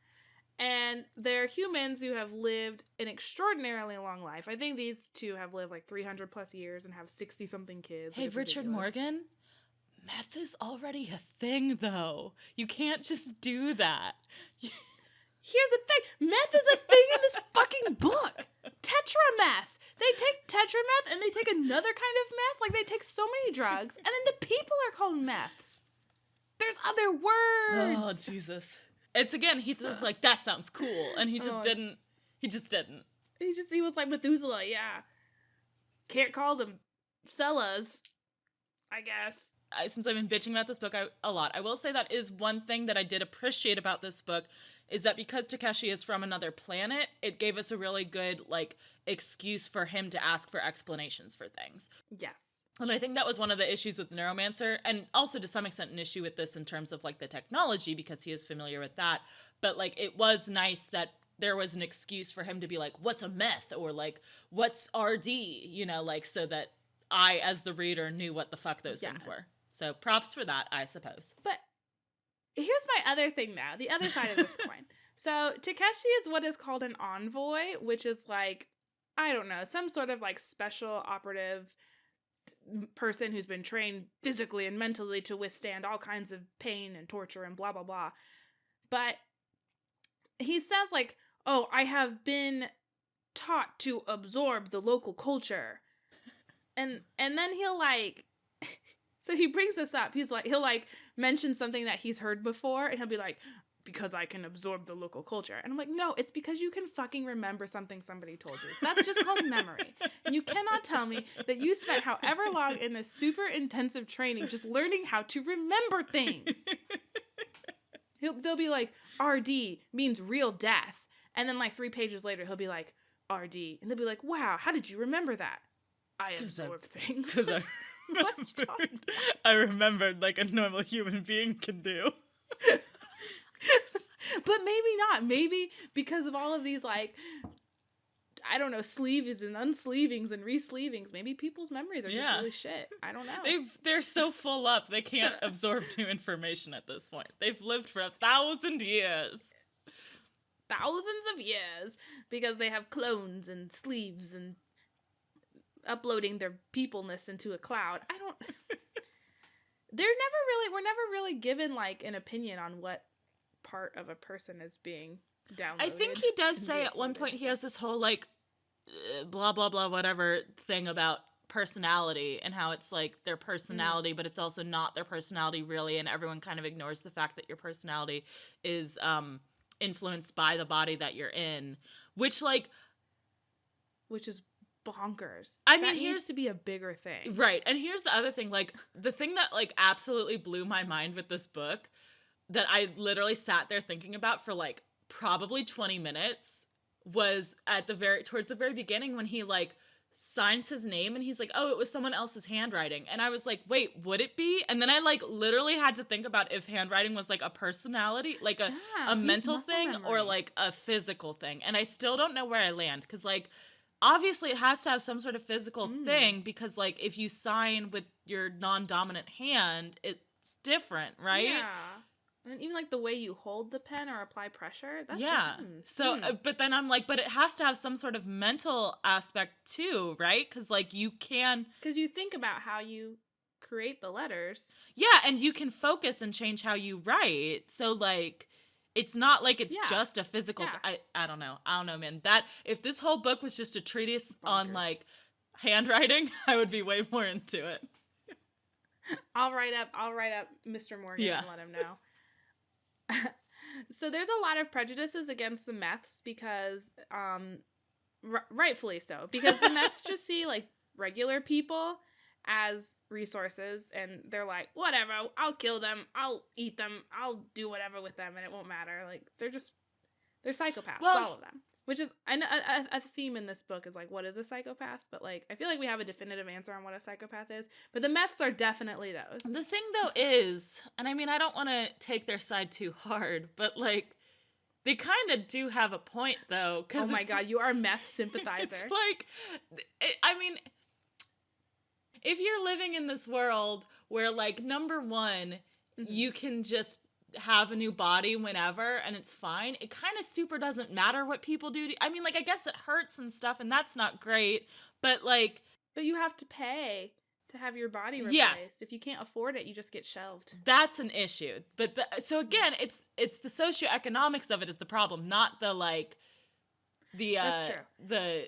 And they're humans who have lived an extraordinarily long life. I think these two have lived like 300 plus years and have 60-something kids. Hey, Richard Morgan, meth is already a thing, though. You can't just do that. Here's the thing. Meth is a thing in this fucking book. Tetrameth. They take tetrameth and they take another kind of meth. Like, they take so many drugs. And then the people are called meths. There's other words. Oh, Jesus. It's again, he was like, that sounds cool. And he just didn't. He was like, Methuselah, yeah. Can't call them Sellas, I guess. Since I've been bitching about this book a lot, I will say that is one thing that I did appreciate about this book, is that because Takeshi is from another planet, it gave us a really good, like, excuse for him to ask for explanations for things. Yes. And I think that was one of the issues with Neuromancer, and also to some extent an issue with this in terms of, like, the technology, because he is familiar with that. But, like, it was nice that there was an excuse for him to be like, what's a meth? Or, like, what's RD? You know, like, so that I, as the reader, knew what the fuck those things were. So props for that, I suppose. But here's my other thing now, the other side of this coin. So Takeshi is what is called an envoy, which is like, I don't know, some sort of like special operative person who's been trained physically and mentally to withstand all kinds of pain and torture and blah, blah, blah. But he says like, oh, I have been taught to absorb the local culture. And then he'll like, so he brings this up. He'll like mention something that he's heard before and he'll be like, because I can absorb the local culture. And I'm like, no, it's because you can fucking remember something somebody told you. That's just called memory. And you cannot tell me that you spent however long in this super intensive training just learning how to remember things. They'll be like, RD means real death. And then like 3 pages later, he'll be like, RD. And they'll be like, wow, how did you remember that? I absorb things. Because I remembered like a normal human being can do. But maybe not. Maybe because of all of these, like, I don't know, sleeves and unsleevings and resleevings, maybe people's memories are just really shit. I don't know. They're so full up, they can't absorb new information at this point. They've lived for 1,000 years. Thousands of years. Because they have clones and sleeves and uploading their peopleness into a cloud. We're never really given, like, an opinion on what part of a person is being downloaded. I think he does say at one point he has this whole like blah blah blah whatever thing about personality and how it's like their personality but it's also not their personality really, and everyone kind of ignores the fact that your personality is influenced by the body that you're in, which is bonkers. I mean, that needs to be a bigger thing. Right. And here's the other thing, like the thing that like absolutely blew my mind with this book that I literally sat there thinking about for like probably 20 minutes was towards the very beginning when he like signs his name and he's like, oh, it was someone else's handwriting. And I was like, wait, would it be? And then I like literally had to think about if handwriting was like a personality, like a mental thing or like a physical thing. And I still don't know where I land because like obviously it has to have some sort of physical thing because like if you sign with your non-dominant hand, it's different, right? Yeah. And even, like, the way you hold the pen or apply pressure. That's but then I'm like, but it has to have some sort of mental aspect, too, right? Because, like, you can... Because you think about how you create the letters. Yeah, and you can focus and change how you write. So, like, it's not like it's just a physical... I don't know, man. If this whole book was just a treatise on, like, handwriting, I would be way more into it. I'll write up Mr. Morgan and let him know. So there's a lot of prejudices against the Meths because rightfully so, because the meths just see like regular people as resources, and they're like, whatever, I'll kill them, I'll eat them, I'll do whatever with them, and it won't matter. Like they're psychopaths, all of them. Which is a theme in this book is like, what is a psychopath? But like, I feel like we have a definitive answer on what a psychopath is. But the meths are definitely those. The thing though is, and I mean, I don't want to take their side too hard, but like, they kind of do have a point though. Oh my God, you are a meth sympathizer. It's like, I mean, if you're living in this world where like, number one, you can just have a new body whenever and it's fine, it kind of super doesn't matter what people do I mean, like, I guess it hurts and stuff and that's not great, but like, but you have to pay to have your body replaced. Yes. If you can't afford it, you just get shelved. That's an issue. But so again, it's the socioeconomics of it is the problem, not the like That's true. the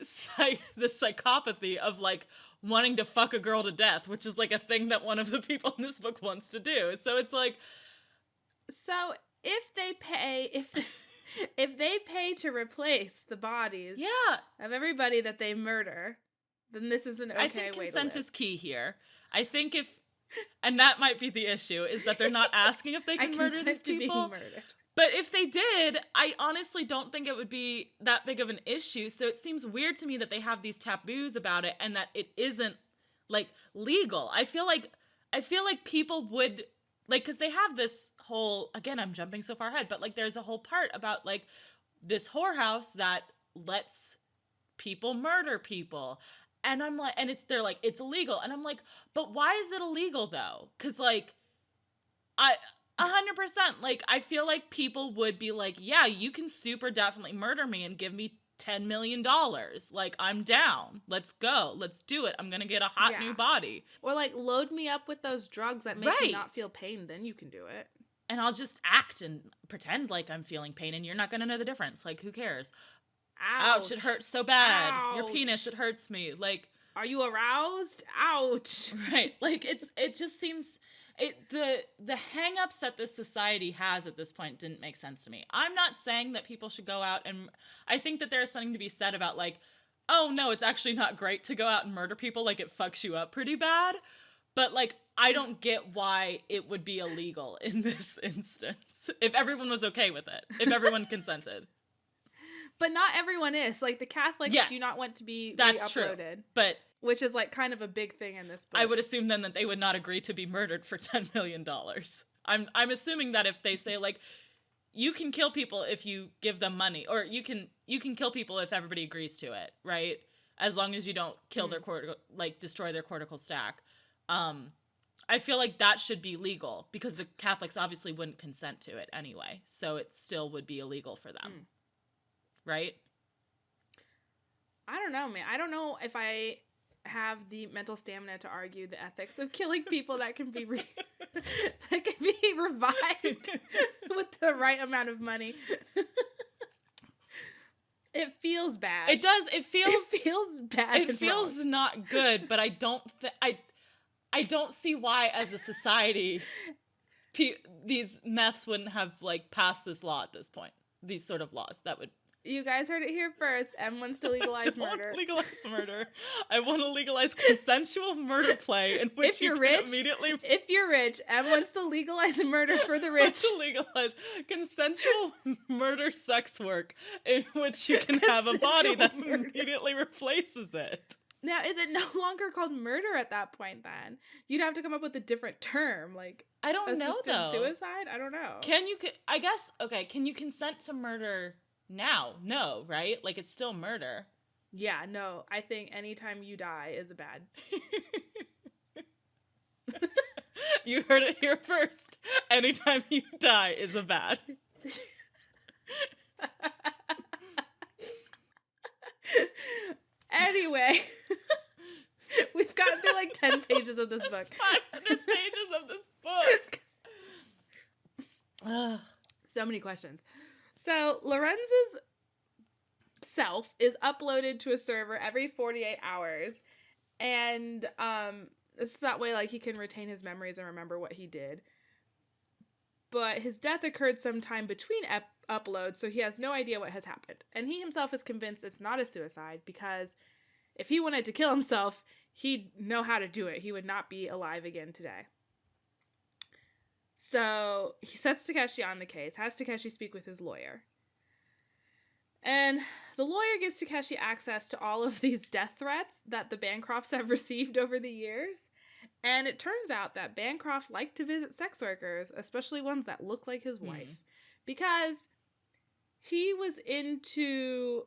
psychopathy of like wanting to fuck a girl to death, which is like a thing that one of the people in this book wants to do. So it's like, so if they pay to replace the bodies of everybody that they murder, then this is an okay way to live. I think consent is key here. I think and that might be the issue, is that they're not asking if they can murder these people. But if they did, I honestly don't think it would be that big of an issue. So it seems weird to me that they have these taboos about it and that it isn't like legal. I feel like people would like, because they have this whole, again, I'm jumping so far ahead, but like there's a whole part about like this whorehouse that lets people murder people. And I'm like, and they're like, it's illegal. And I'm like, but why is it illegal though? Because like, 100%, like, I feel like people would be like, yeah, you can super definitely murder me and give me $10 million. Like, I'm down. Let's go. Let's do it. I'm going to get a hot new body. Or like, load me up with those drugs that make me not feel pain. Then you can do it. And I'll just act and pretend like I'm feeling pain and you're not going to know the difference. Like, who cares? Ouch, it hurts so bad. Ouch. Your penis, it hurts me. Like, are you aroused? Ouch. Right. Like, it just seems... the hang-ups that this society has at this point didn't make sense to me. I'm not saying that people should go out and... I think that there's something to be said about, like, oh, no, it's actually not great to go out and murder people. Like, it fucks you up pretty bad. But, like, I don't get why it would be illegal in this instance. If everyone was okay with it. If everyone consented. But not everyone is. Like, the Catholics do not want to be That's re-uploaded. True. But... which is like kind of a big thing in this book. I would assume then that they would not agree to be murdered for $10 million. I'm assuming that if they say like, you can kill people if you give them money, or you can kill people if everybody agrees to it, right? As long as you don't kill their destroy their cortical stack. I feel like that should be legal because the Catholics obviously wouldn't consent to it anyway, so it still would be illegal for them, right? I don't know, man. I don't know if I have the mental stamina to argue the ethics of killing people that can be revived with the right amount of money. It feels bad. It does. It feels bad. It feels not good, but I don't see why as a society these meths wouldn't have like passed this law at this point. These sort of laws that would... You guys heard it here first. M wants to legalize murder. Don't legalize murder. I want to legalize consensual murder play in which if you're rich, M wants to legalize murder for the rich. To legalize consensual murder sex work in which you can have a body that immediately replaces it. Now, is it no longer called murder at that point then? You'd have to come up with a different term, like I don't know though. Suicide? I don't know. Can you consent to murder now? No, right? Like, it's still murder. Yeah, no. I think anytime you die is a bad. You heard it here first. Anytime you die is a bad. Anyway, we've gotten through like 10 pages of this book. 500 pages of this book. So many questions. So Lorenz's self is uploaded to a server every 48 hours, and it's that way like he can retain his memories and remember what he did. but his death occurred sometime between uploads, so he has no idea what has happened. And he himself is convinced it's not a suicide because if he wanted to kill himself, he'd know how to do it. He would not be alive again today. So he sets Takeshi on the case, has Takeshi speak with his lawyer. And the lawyer gives Takeshi access to all of these death threats that the Bancrofts have received over the years. And it turns out that Bancroft liked to visit sex workers, especially ones that look like his wife, because he was into...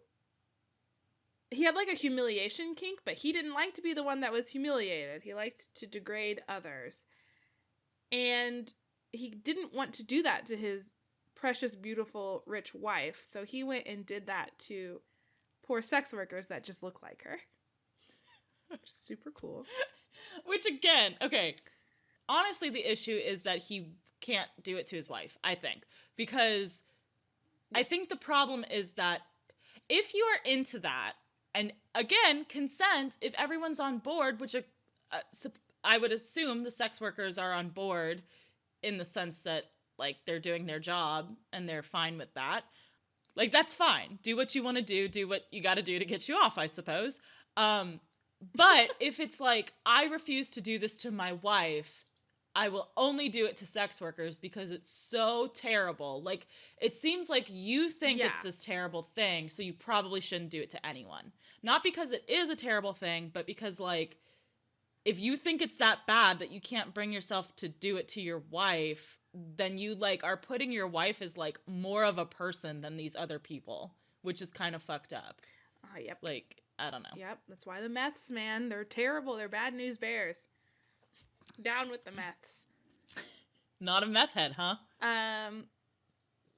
He had like a humiliation kink, but he didn't like to be the one that was humiliated. He liked to degrade others. And he didn't want to do that to his precious, beautiful, rich wife. So he went and did that to poor sex workers that just look like her. Which is super cool. Which again, okay. Honestly, the issue is that he can't do it to his wife, I think. Because I think the problem is that if you are into that, and again, consent, if everyone's on board, which I would assume the sex workers are on board in the sense that, like, they're doing their job and they're fine with that. Like, that's fine. Do what you want to do what you got to do to get you off, I suppose. But if it's like, I refuse to do this to my wife, I will only do it to sex workers because it's so terrible. Like, it seems like you think it's this terrible thing, so you probably shouldn't do it to anyone. Not because it is a terrible thing, but because, like, if you think it's that bad that you can't bring yourself to do it to your wife, then you, like, are putting your wife as, like, more of a person than these other people, which is kind of fucked up. Yep. Like, I don't know. Yep, that's why the meths, man, they're terrible. They're bad news bears. Down with the meths. Not a meth head, huh?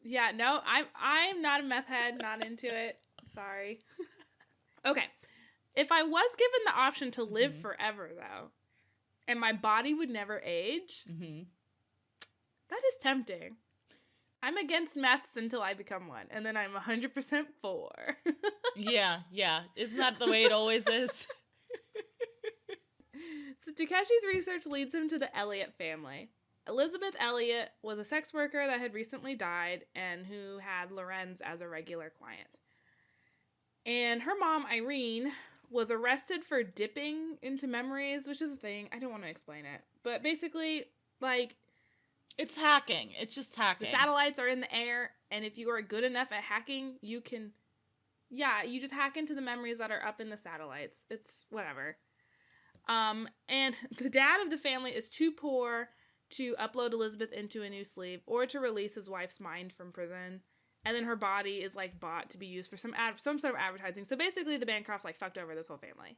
Yeah, no, I'm not a meth head, not into it. Sorry. Okay. If I was given the option to live forever, though, and my body would never age, that is tempting. I'm against meths until I become one, and then I'm 100% for. Yeah. Isn't that the way it always is? So Takeshi's research leads him to the Elliott family. Elizabeth Elliott was a sex worker that had recently died and who had Lorenz as a regular client. And her mom, Irene, was arrested for dipping into memories, which is a thing. I don't want to explain it. But basically, like... It's hacking. It's just hacking. The satellites are in the air, and if you are good enough at hacking, you can... Yeah, you just hack into the memories that are up in the satellites. It's whatever. And the dad of the family is too poor to upload Elizabeth into a new sleeve or to release his wife's mind from prison. And then her body is, like, bought to be used for some sort of advertising. So basically the Bancrofts, like, fucked over this whole family.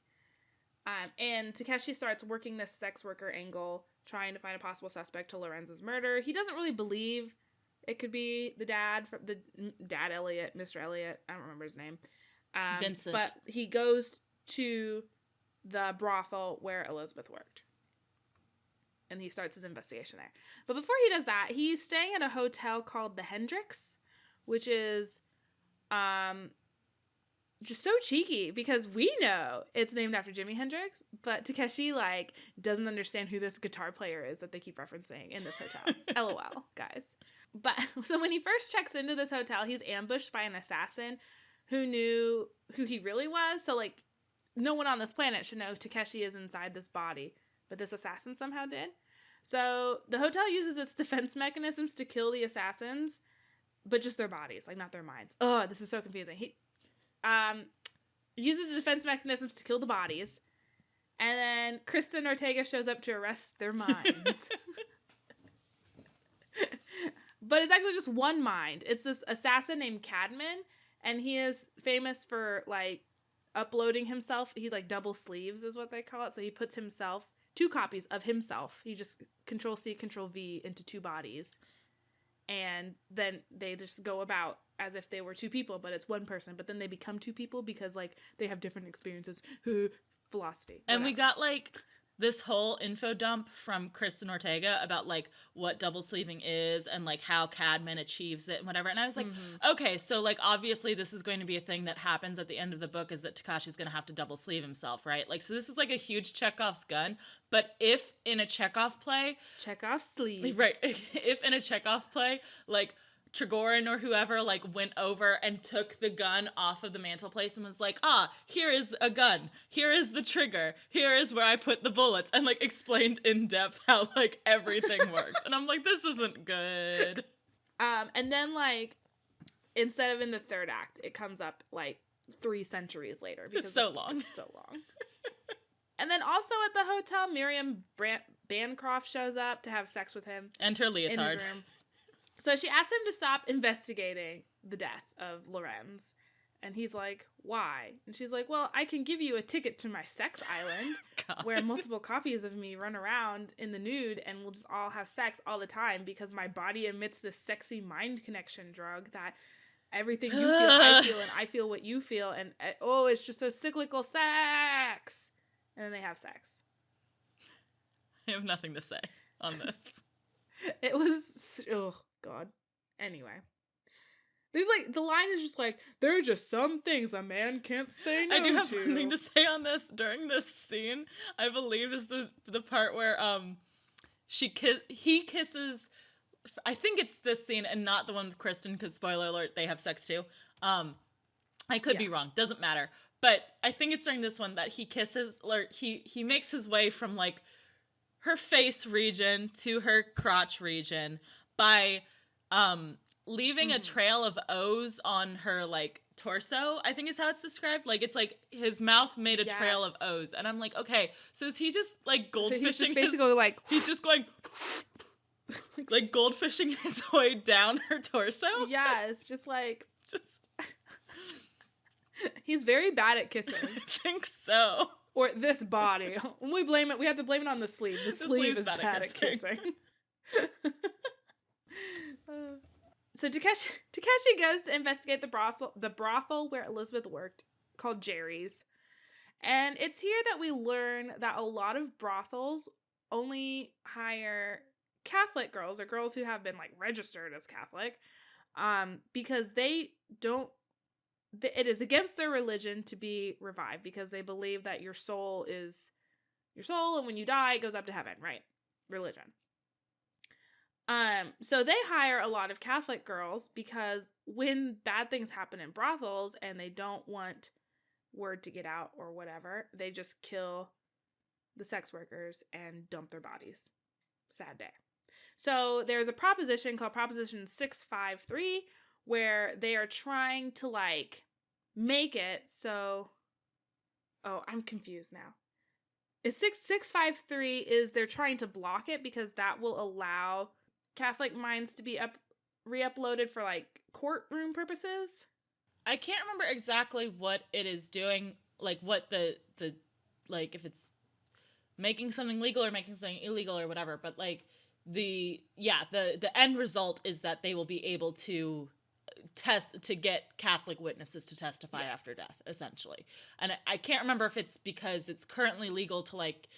And Takeshi starts working this sex worker angle, trying to find a possible suspect to Lorenz's murder. He doesn't really believe it could be the dad Elliott, Mr. Elliott. I don't remember his name. Vincent. But he goes to the brothel where Elizabeth worked. And he starts his investigation there. But before he does that, he's staying at a hotel called the Hendricks, which is just so cheeky because we know it's named after Jimi Hendrix, but Takeshi, like, doesn't understand who this guitar player is that they keep referencing in this hotel. LOL, guys. But so when he first checks into this hotel, he's ambushed by an assassin who knew who he really was. So, like, no one on this planet should know Takeshi is inside this body, but this assassin somehow did. So the hotel uses its defense mechanisms to kill the assassins, but just their bodies, like, not their minds. Oh, this is so confusing. He uses the defense mechanisms to kill the bodies, and then Kristen Ortega shows up to arrest their minds. But it's actually just one mind. It's this assassin named Cadman, and he is famous for, like, uploading himself. He, like, double sleeves is what they call it. So he puts himself, 2 copies of himself. He just Control-C, Control-V into 2 bodies. And then they just go about as if they were 2 people, but it's one person. But then they become 2 people because, like, they have different experiences. Philosophy. And we got, like, this whole info dump from Kristen Ortega about like what double sleeving is and like how Cadman achieves it and whatever. And I was like, okay, so like obviously this is going to be a thing that happens at the end of the book, is that Takashi's going to have to double sleeve himself, right? Like, so this is like a huge Chekhov's gun. But if in a Chekhov play, Chekhov sleeves, right? If in a Chekhov play, like Trigorin or whoever like went over and took the gun off of the mantelpiece and was like, here is a gun, here is the trigger, here is where I put the bullets, and like explained in depth how like everything worked. And I'm like, this isn't good. And then like instead of in the third act, it comes up like 3 centuries later because it's so long. And then also at the hotel, Miriam Bancroft shows up to have sex with him. And her leotard. In his room. So she asked him to stop investigating the death of Lorenz. And he's like, why? And she's like, well, I can give you a ticket to my sex island where multiple copies of me run around in the nude and we'll just all have sex all the time because my body emits this sexy mind connection drug that everything you feel, I feel, and I feel what you feel. And it's just so cyclical sex. And then they have sex. I have nothing to say on this. It was, oh God. Anyway. There's like, the line is just like, there are just some things a man can't say no to. I do have something to say on this. During this scene, I believe is the part where he kisses, I think it's this scene and not the one with Kristen, because spoiler alert, they have sex too. I could be wrong. Doesn't matter. But I think it's during this one that he kisses, or he makes his way from like her face region to her crotch region by leaving a trail of O's on her like torso, I think is how it's described. Like it's like his mouth made a trail of O's, and I'm like, okay, so is he just like goldfishing? He's just basically like he's just going like goldfishing his way down her torso. Yeah, it's just like he's very bad at kissing. I think so. Or this body. When we blame it, we have to blame it on the sleeve. The sleeve is bad at kissing. So Takeshi goes to investigate the brothel where Elizabeth worked, called Jerry's. And it's here that we learn that a lot of brothels only hire Catholic girls, or girls who have been like registered as Catholic, because they don't. It is against their religion to be revived, because they believe that your soul is your soul, and when you die, it goes up to heaven, right? Religion. So they hire a lot of Catholic girls because when bad things happen in brothels and they don't want word to get out or whatever, they just kill the sex workers and dump their bodies. Sad day. So there's a proposition called Proposition 653 where they are trying to like make it so, I'm confused now. Is 653 is they're trying to block it because that will allow Catholic minds to be re-uploaded for like courtroom purposes. I can't remember exactly what it is doing, like what the like if it's making something legal or making something illegal or whatever, but like the end result is that they will be able to get Catholic witnesses to testify after death, essentially. And I can't remember if it's because it's currently legal to like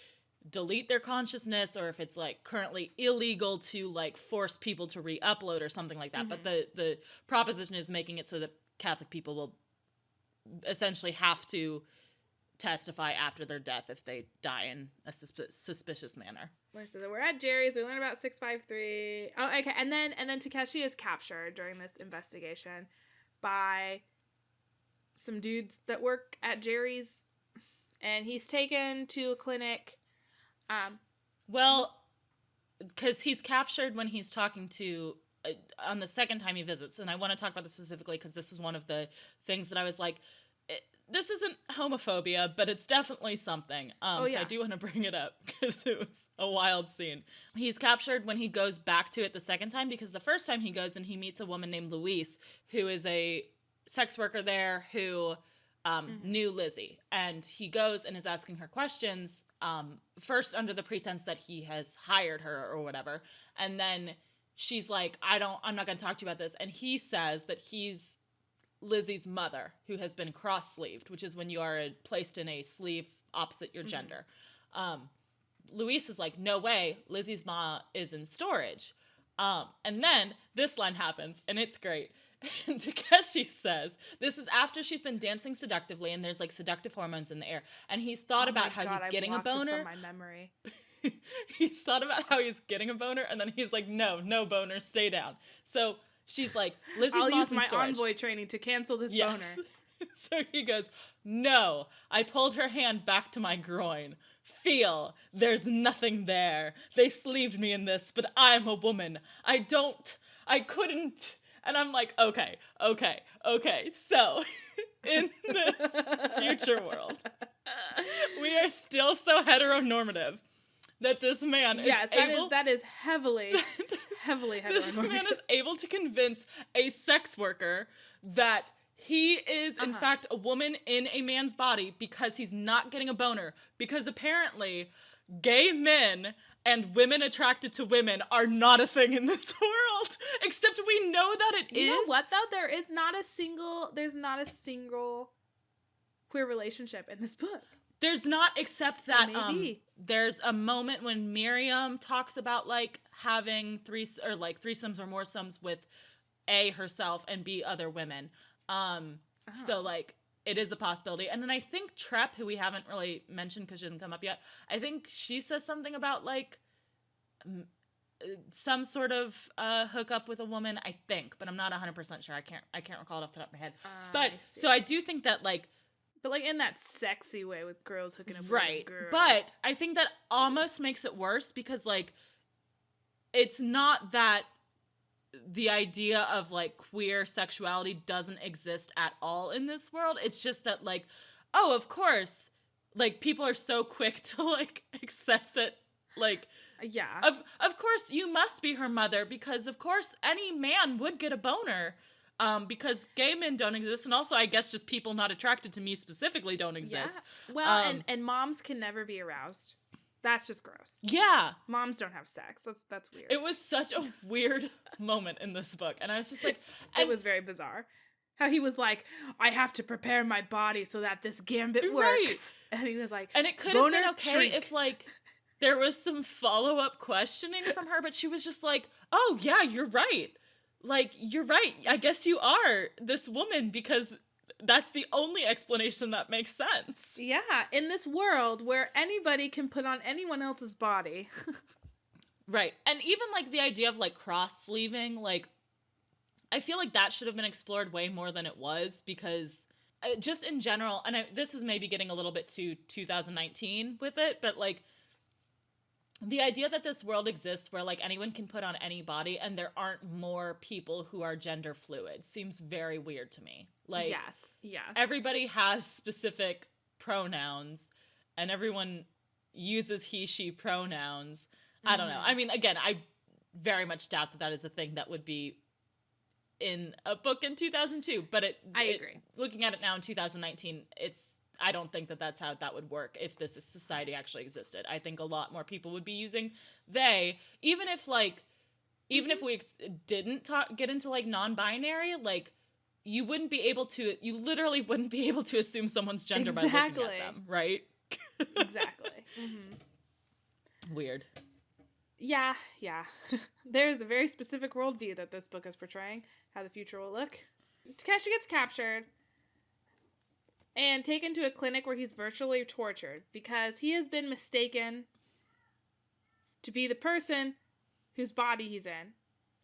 delete their consciousness, or if it's like currently illegal to like force people to re-upload or something like that. But the proposition is making it so that Catholic people will essentially have to testify after their death if they die in a suspicious manner. So we're at Jerry's. We learn about 653. Oh, okay. And then Takeshi is captured during this investigation by some dudes that work at Jerry's, and he's taken to a clinic. Because he's captured when he's talking to on the second time he visits, and I want to talk about this specifically because this is one of the things that I was like, this isn't homophobia, but it's definitely something. So I do want to bring it up because it was a wild scene. He's captured when he goes back to it the second time, because the first time he goes and he meets a woman named Louise, who is a sex worker there who knew Lizzie, and he goes and is asking her questions, first under the pretense that he has hired her or whatever, and then she's like, I'm not going to talk to you about this, and he says that he's Lizzie's mother, who has been cross-sleeved, which is when you are placed in a sleeve opposite your gender. Luis is like, no way, Lizzie's ma is in storage. And then this line happens, and it's great. And Takeshi says, this is after she's been dancing seductively, and there's like seductive hormones in the air. And he's thought about how he's getting a boner. This from my memory. He's thought about how he's getting a boner, and then he's like, no boner, stay down. So she's like, Lizzie's I'll mom's use my storage. envoy training to cancel this Yes. boner. So he goes, no, I pulled her hand back to my groin. Feel, there's nothing there. They sleeved me in this, but I'm a woman. I couldn't. And I'm like, okay. So, in this future world, we are still so heteronormative that this man is able... that is heavily heteronormative. This man is able to convince a sex worker that he is, in fact, a woman in a man's body because he's not getting a boner. Because apparently, gay men and women attracted to women are not a thing in this world. Except we know that it is. You know what, though? There's not a single queer relationship in this book. There's not, except that there's a moment when Miriam talks about, like, having threesomes or more sums with A, herself, and B, other women. So, like, it is a possibility. And then I think Trep, who we haven't really mentioned because she hasn't come up yet, I think she says something about, like, some sort of hookup with a woman, I think, but I'm not 100% sure. I can't recall it off the top of my head. But so I do think that, like, but like in that sexy way with girls hooking up with girls. But I think that almost makes it worse because, like, it's not that the idea of, like, queer sexuality doesn't exist at all in this world. It's just that, like, oh, of course, like, people are so quick to, like, accept that, like, yeah, of course you must be her mother because, of course, any man would get a boner. Because gay men don't exist, and also I guess just people not attracted to me specifically don't exist. Yeah. Well, and moms can never be aroused. That's just gross. Yeah. Moms don't have sex. That's weird. It was such a weird moment in this book, and I was just like... It was very bizarre. How he was like, I have to prepare my body so that this gambit works. Right. And he was like, and it could have been okay if, like, there was some follow-up questioning from her, but she was just like, oh, yeah, you're right. Like, you're right. I guess you are this woman because that's the only explanation that makes sense. Yeah, in this world where anybody can put on anyone else's body. Right. And even, like, the idea of, like, cross-sleeving, like, I feel like that should have been explored way more than it was because just in general, and this is maybe getting a little bit too 2019 with it, but, like, the idea that this world exists where, like, anyone can put on any body and there aren't more people who are gender fluid seems very weird to me. Like, yes. Everybody has specific pronouns and everyone uses he, she pronouns. I don't know. I mean, again, I very much doubt that is a thing that would be in a book in 2002, but I agree. Looking at it now in 2019, I don't think that that's how that would work if this society actually existed. I think a lot more people would be using they, even if we didn't get into, like, non-binary, like, you literally wouldn't be able to assume someone's gender by looking at them, right? Exactly. Mm-hmm. Weird. Yeah. There's a very specific worldview that this book is portraying, how the future will look. Takeshi gets captured and taken to a clinic where he's virtually tortured because he has been mistaken to be the person whose body he's in.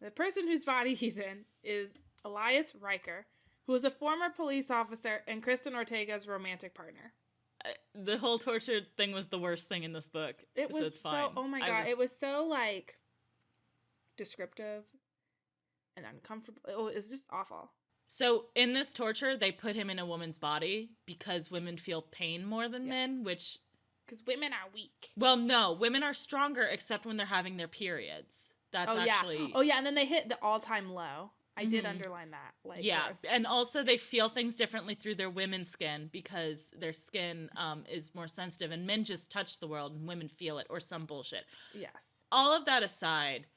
The person whose body he's in is Elias Riker, who is a former police officer and Kristen Ortega's romantic partner. The whole torture thing was the worst thing in this book. It was so it's fine. Oh my god, it was so, like, descriptive and uncomfortable. It was just awful. So in this torture, they put him in a woman's body because women feel pain more than men, which... Because women are weak. Well, no. Women are stronger except when they're having their periods. That's actually... Yeah. Oh, yeah, and then they hit the all-time low. I did underline that. Like, yeah, and also they feel things differently through their women's skin because their skin is more sensitive, and men just touch the world and women feel it, or some bullshit. Yes. All of that aside...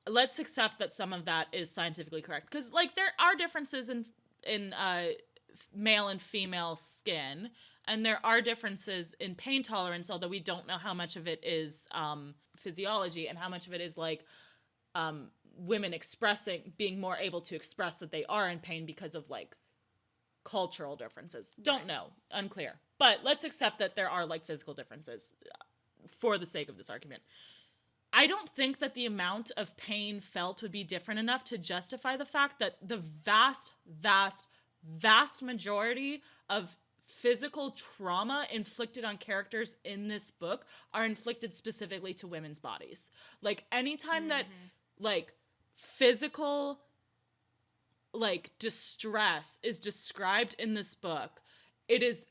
Let's accept that some of that is scientifically correct. Because, like, there are differences in male and female skin, and there are differences in pain tolerance, although we don't know how much of it is physiology and how much of it is like women being more able to express that they are in pain because of like cultural differences. Don't know, unclear. But let's accept that there are like physical differences for the sake of this argument. I don't think that the amount of pain felt would be different enough to justify the fact that the vast, vast, vast majority of physical trauma inflicted on characters in this book are inflicted specifically to women's bodies. Like anytime that like physical like distress is described in this book, it is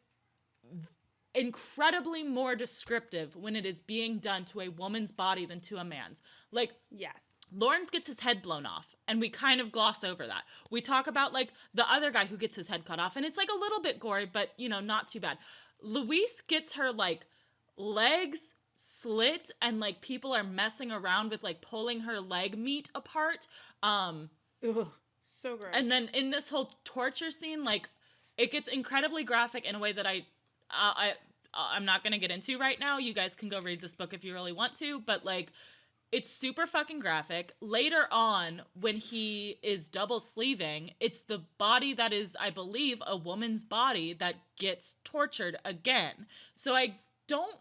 incredibly more descriptive when it is being done to a woman's body than to a man's. Like, yes, Lawrence gets his head blown off, and we kind of gloss over that. We talk about, like, the other guy who gets his head cut off, and it's, like, a little bit gory, but, you know, not too bad. Louise gets her, like, legs slit, and, like, people are messing around with, like, pulling her leg meat apart. Ugh, so gross. And then in this whole torture scene, like, it gets incredibly graphic in a way that I'm not going to get into right now. You guys can go read this book if you really want to, but, like, it's super fucking graphic. Later on, when he is double sleeving, it's the body that is, I believe, a woman's body that gets tortured again. So I don't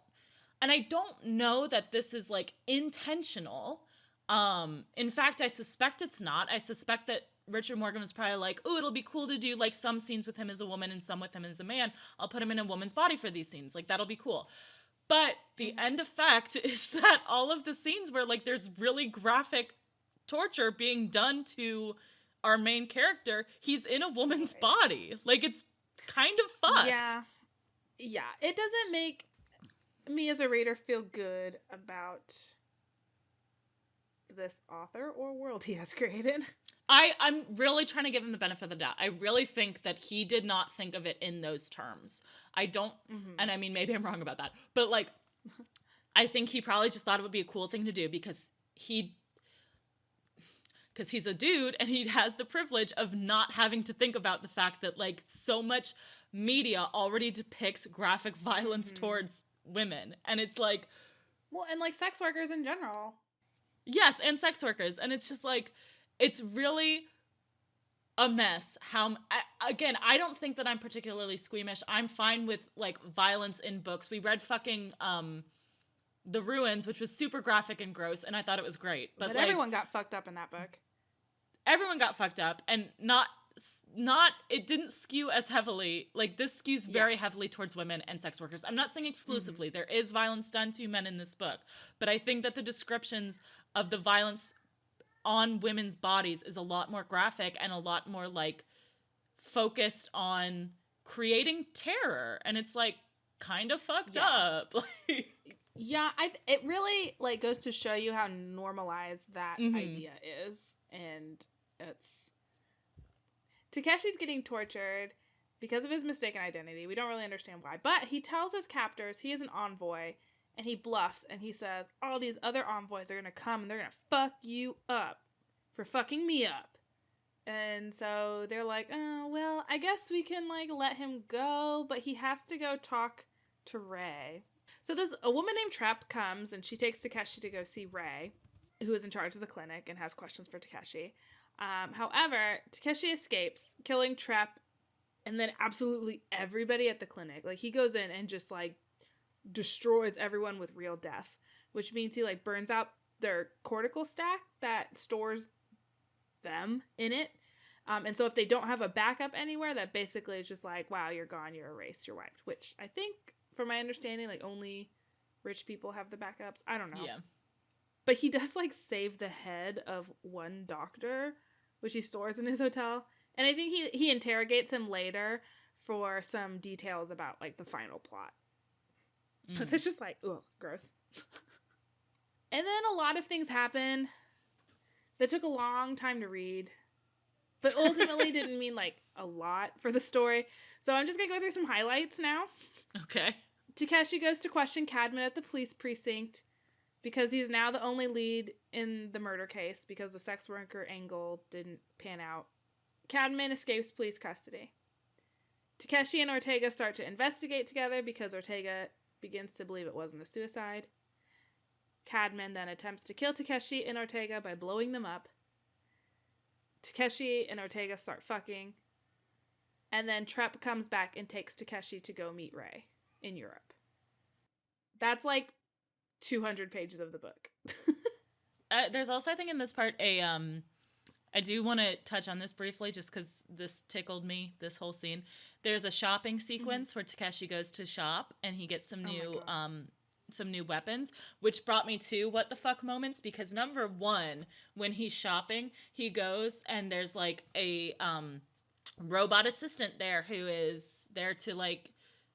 know that this is like intentional. In fact, I suspect it's not. I suspect that Richard Morgan was probably like, oh, it'll be cool to do like some scenes with him as a woman and some with him as a man. I'll put him in a woman's body for these scenes. Like, that'll be cool. But the end effect is that all of the scenes where, like, there's really graphic torture being done to our main character, he's in a woman's body. Like, it's kind of fucked. Yeah. Yeah. It doesn't make me as a reader feel good about this author or world he has created. I'm really trying to give him the benefit of the doubt. I really think that he did not think of it in those terms. I don't, and I mean, maybe I'm wrong about that, but like, I think he probably just thought it would be a cool thing to do because he's a dude and he has the privilege of not having to think about the fact that like so much media already depicts graphic violence towards women. And it's like, well, and like sex workers in general. Yes, and sex workers. And it's just like, it's really a mess. Again, I don't think that I'm particularly squeamish. I'm fine with, like, violence in books. We read fucking The Ruins, which was super graphic and gross, and I thought it was great. But like, everyone got fucked up in that book. Everyone got fucked up, and it didn't skew as heavily. Like, this skews very heavily towards women and sex workers. I'm not saying exclusively. There is violence done to men in this book. But I think that the descriptions of the violence on women's bodies is a lot more graphic and a lot more like focused on creating terror, and it's like kind of fucked up. It really like goes to show you how normalized that idea is. And it's Takeshi's getting tortured because of his mistaken identity. We don't really understand why, but he tells his captors he is an envoy. And he bluffs, and he says, all these other envoys are going to come, and they're going to fuck you up for fucking me up. And so they're like, oh, well, I guess we can, like, let him go, but he has to go talk to Ray. So a woman named Trep comes, and she takes Takeshi to go see Ray, who is in charge of the clinic and has questions for Takeshi. However, Takeshi escapes, killing Trep, and then absolutely everybody at the clinic. Like, he goes in and just, like, destroys everyone with real death, which means he like burns out their cortical stack that stores them in it, and so if they don't have a backup anywhere, that basically is just like, wow, you're gone, you're erased, you're wiped, which I think from my understanding like only rich people have the backups. I don't know. But he does like save the head of one doctor, which he stores in his hotel, and I think he interrogates him later for some details about like the final plot. So it's just like, ugh, gross. And then a lot of things happen that took a long time to read, but ultimately didn't mean like a lot for the story. So I'm just going to go through some highlights now. Okay. Takeshi goes to question Cadman at the police precinct because he's now the only lead in the murder case because the sex worker angle didn't pan out. Cadman escapes police custody. Takeshi and Ortega start to investigate together because Ortega begins to believe it wasn't a suicide. Cadman then attempts to kill Takeshi and Ortega by blowing them up. Takeshi and Ortega start fucking. And then Trep comes back and takes Takeshi to go meet Ray in Europe. That's like 200 pages of the book. There's also, I think in this part, I do want to touch on this briefly just because this tickled me, this whole scene. There's a shopping sequence where Takeshi goes to shop and he gets some new weapons, which brought me to what the fuck moments, because number one, when he's shopping, he goes and there's like a robot assistant there who is there to like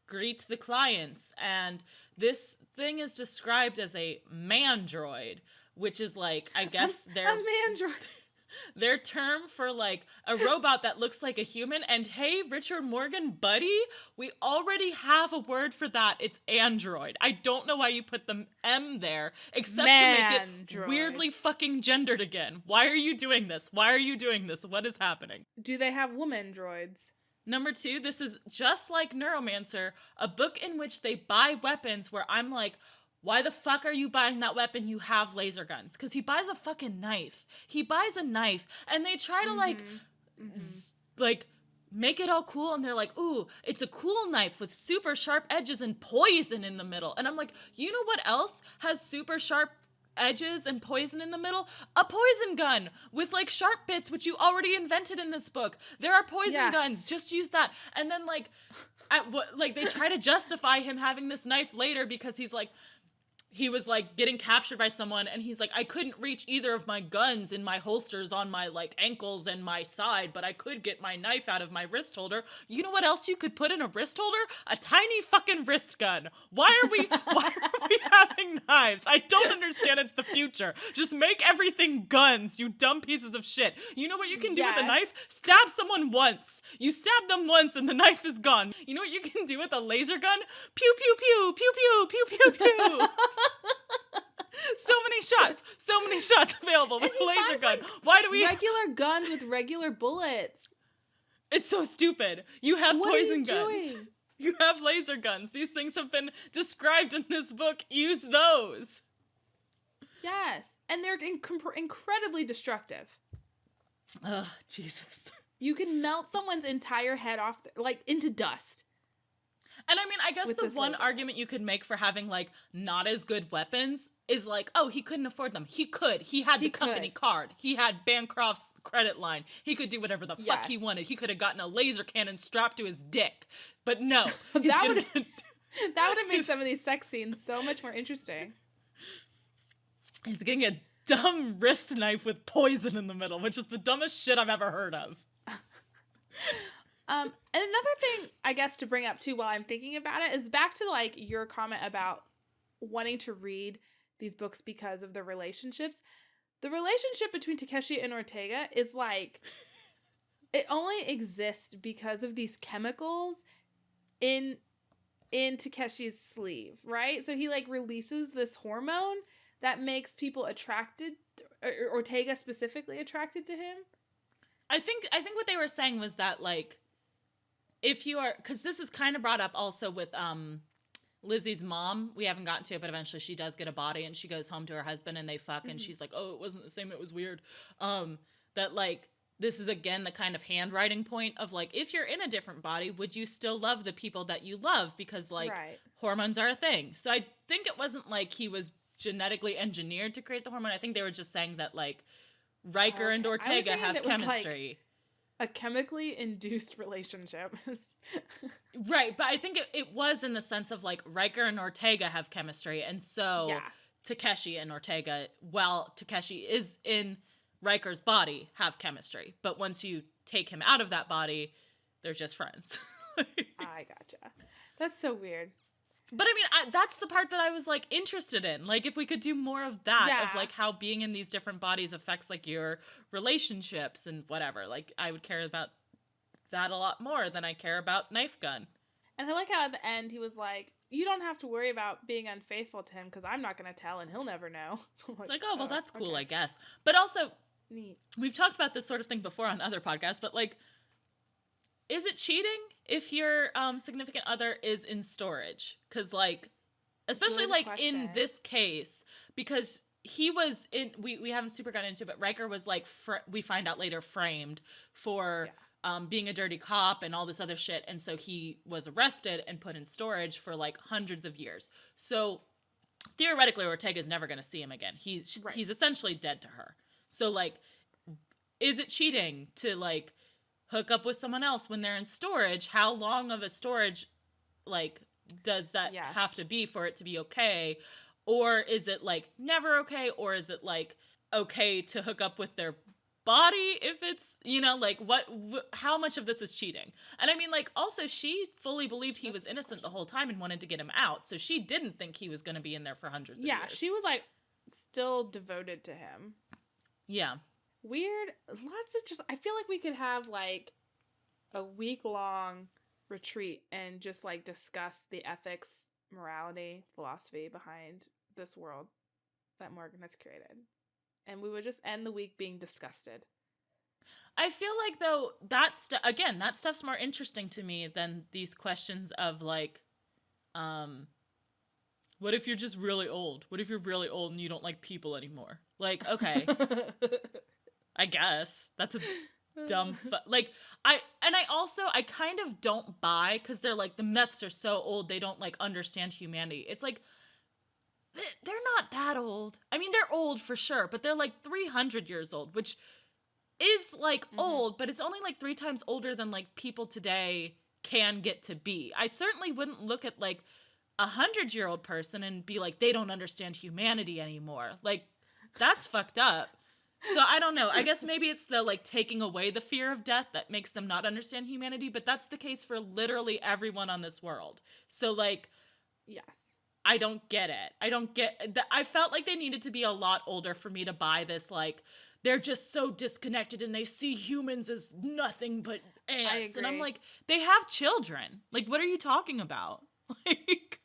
greet the clients, and this thing is described as a mandroid, which is like, I guess a mandroid. Their term for like a robot that looks like a human. And hey, Richard Morgan, buddy, we already have a word for that. It's android. I don't know why you put the M there, except to make it weirdly fucking gendered again. Why are you doing this? Why are you doing this? What is happening? Do they have woman droids? Number two, this is just like Neuromancer, a book in which they buy weapons where I'm like, why the fuck are you buying that weapon? You have laser guns. Because he buys a fucking knife. He buys a knife, and they try to like make it all cool, and they're like, ooh, it's a cool knife with super sharp edges and poison in the middle. And I'm like, you know what else has super sharp edges and poison in the middle? A poison gun with like sharp bits, which you already invented in this book. There are poison guns. Just use that. And then they try to justify him having this knife later because he was like getting captured by someone, and he's like, I couldn't reach either of my guns in my holsters on my like ankles and my side, but I could get my knife out of my wrist holder. You know what else you could put in a wrist holder? A tiny fucking wrist gun. Why are we having knives? I don't understand. It's the future. Just make everything guns, you dumb pieces of shit. You know what you can do with a knife? Stab someone once. You stab them once and the knife is gone. You know what you can do with a laser gun? Pew pew pew pew pew pew pew pew. So many shots available with a laser gun. Why do we regular guns with regular bullets? It's so stupid. You have poison guns. You have laser guns. These things have been described in this book. Use those. Yes, and they're incredibly destructive. Oh, Jesus. You can melt someone's entire head off, like, into dust. And I mean, I guess the one argument you could make for having, like, not as good weapons is like, oh, he couldn't afford them. He could. He had the company card. He had Bancroft's credit line. He could do whatever the fuck he wanted. He could have gotten a laser cannon strapped to his dick. But no. That would have made some of these sex scenes so much more interesting. He's getting a dumb wrist knife with poison in the middle, which is the dumbest shit I've ever heard of. And another thing, I guess, to bring up too while I'm thinking about it is back to like your comment about wanting to read these books because of the relationships. The relationship between Takeshi and Ortega is like, it only exists because of these chemicals in Takeshi's sleeve, right? So he like releases this hormone that makes people attracted, or Ortega specifically attracted to him. I think what they were saying was that like, if you are, because this is kind of brought up also with Lizzie's mom. We haven't gotten to it, but eventually she does get a body and she goes home to her husband and they fuck and she's like, oh, it wasn't the same, it was weird. That like, this is again the kind of handwriting point of like, if you're in a different body, would you still love the people that you love? Because like hormones are a thing. So I think it wasn't like he was genetically engineered to create the hormone. I think they were just saying that like Riker and Ortega have chemistry. A chemically induced relationship. Right, but I think it was in the sense of like Riker and Ortega have chemistry, and so Takeshi and Ortega, while Takeshi is in Riker's body, have chemistry. But once you take him out of that body, they're just friends. I gotcha. That's so weird. But I mean, that's the part that I was like interested in. Like, if we could do more of that, of like how being in these different bodies affects like your relationships and whatever. Like, I would care about that a lot more than I care about Knife Gun. And I like how at the end he was like, you don't have to worry about being unfaithful to him because I'm not going to tell and he'll never know. It's like, oh, well, that's cool, okay. I guess. But also, neat. We've talked about this sort of thing before on other podcasts, but like, is it cheating if your significant other is in storage? Because, like, especially, Good like, question. in this case, because he was in, we haven't super gotten into it, but Riker was, like, we find out later, framed for being a dirty cop and all this other shit, and so he was arrested and put in storage for, like, hundreds of years. So, theoretically, Ortega's never going to see him again. He's essentially dead to her. So, like, is it cheating to, like, hook up with someone else when they're in storage? How long of a storage, like, does that have to be for it to be okay? Or is it, like, never okay? Or is it, like, okay to hook up with their body if it's, you know, like, how much of this is cheating? And I mean, like, also, she fully believed he was innocent the whole time and wanted to get him out. So she didn't think he was going to be in there for hundreds of years. Yeah, she was, like, still devoted to him. Yeah. Weird. Lots of just, I feel like we could have, like, a week-long retreat and just, like, discuss the ethics, morality, philosophy behind this world that Morgan has created. And we would just end the week being disgusted. I feel like, though, that stuff's more interesting to me than these questions of, like, what if you're just really old? What if you're really old and you don't like people anymore? Like, okay. I guess. That's a dumb... like, I kind of don't buy, because they're like, the Meths are so old, they don't, like, understand humanity. It's like, they're not that old. I mean, they're old for sure, but they're, like, 300 years old, which is, like, old, but it's only, like, 3 times older than, like, people today can get to be. I certainly wouldn't look at, like, a 100-year-old person and be like, they don't understand humanity anymore. Like, that's fucked up. So I don't know. I guess maybe it's the, like, taking away the fear of death that makes them not understand humanity, but that's the case for literally everyone on this world. So, like, yes, I don't get it. I felt like they needed to be a lot older for me to buy this, like, they're just so disconnected and they see humans as nothing but ants. And I'm like, they have children. Like, what are you talking about? Like,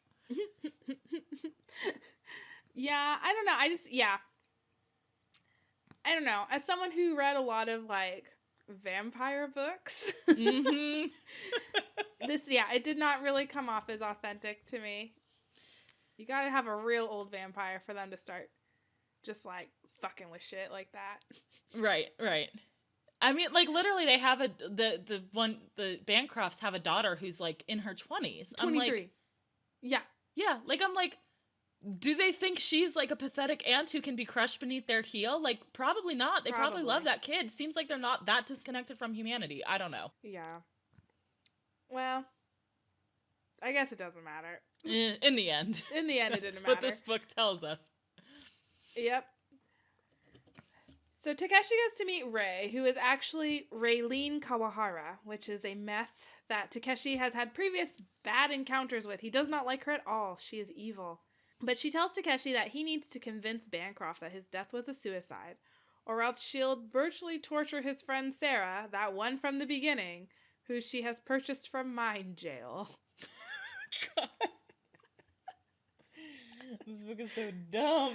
yeah, I don't know. I don't know. As someone who read a lot of, like, vampire books, it did not really come off as authentic to me. You gotta have a real old vampire for them to start just, like, fucking with shit like that. Right. I mean, like, literally, they have the Bancrofts have a daughter who's, like, in her 20s. 23. I'm like, yeah. Like, I'm like, do they think she's, like, a pathetic aunt who can be crushed beneath their heel? Like, probably not. They probably love that kid. Seems like they're not that disconnected from humanity. I don't know. Yeah. Well, I guess it doesn't matter. In the end. In the end, it didn't matter. That's what this book tells us. Yep. So Takeshi gets to meet Rei, who is actually Raylene Kawahara, which is a meth that Takeshi has had previous bad encounters with. He does not like her at all. She is evil. But she tells Takeshi that he needs to convince Bancroft that his death was a suicide, or else she'll virtually torture his friend Sarah, that one from the beginning, who she has purchased from Mind Jail. God. This book is so dumb.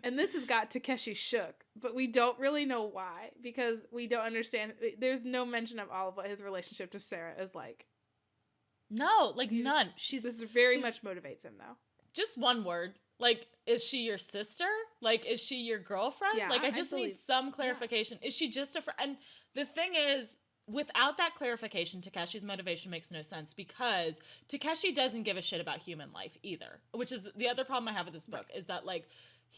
And this has got Takeshi shook, but we don't really know why, because we don't understand. There's no mention of all of what his relationship to Sarah is like. No, like, none. This very much motivates him, though. Just one word. Like, is she your sister? Like, is she your girlfriend? Yeah, like, I just need some clarification. Yeah. Is she just a friend? And the thing is, without that clarification, Takeshi's motivation makes no sense, because Takeshi doesn't give a shit about human life either, which is the other problem I have with this book, is that, like,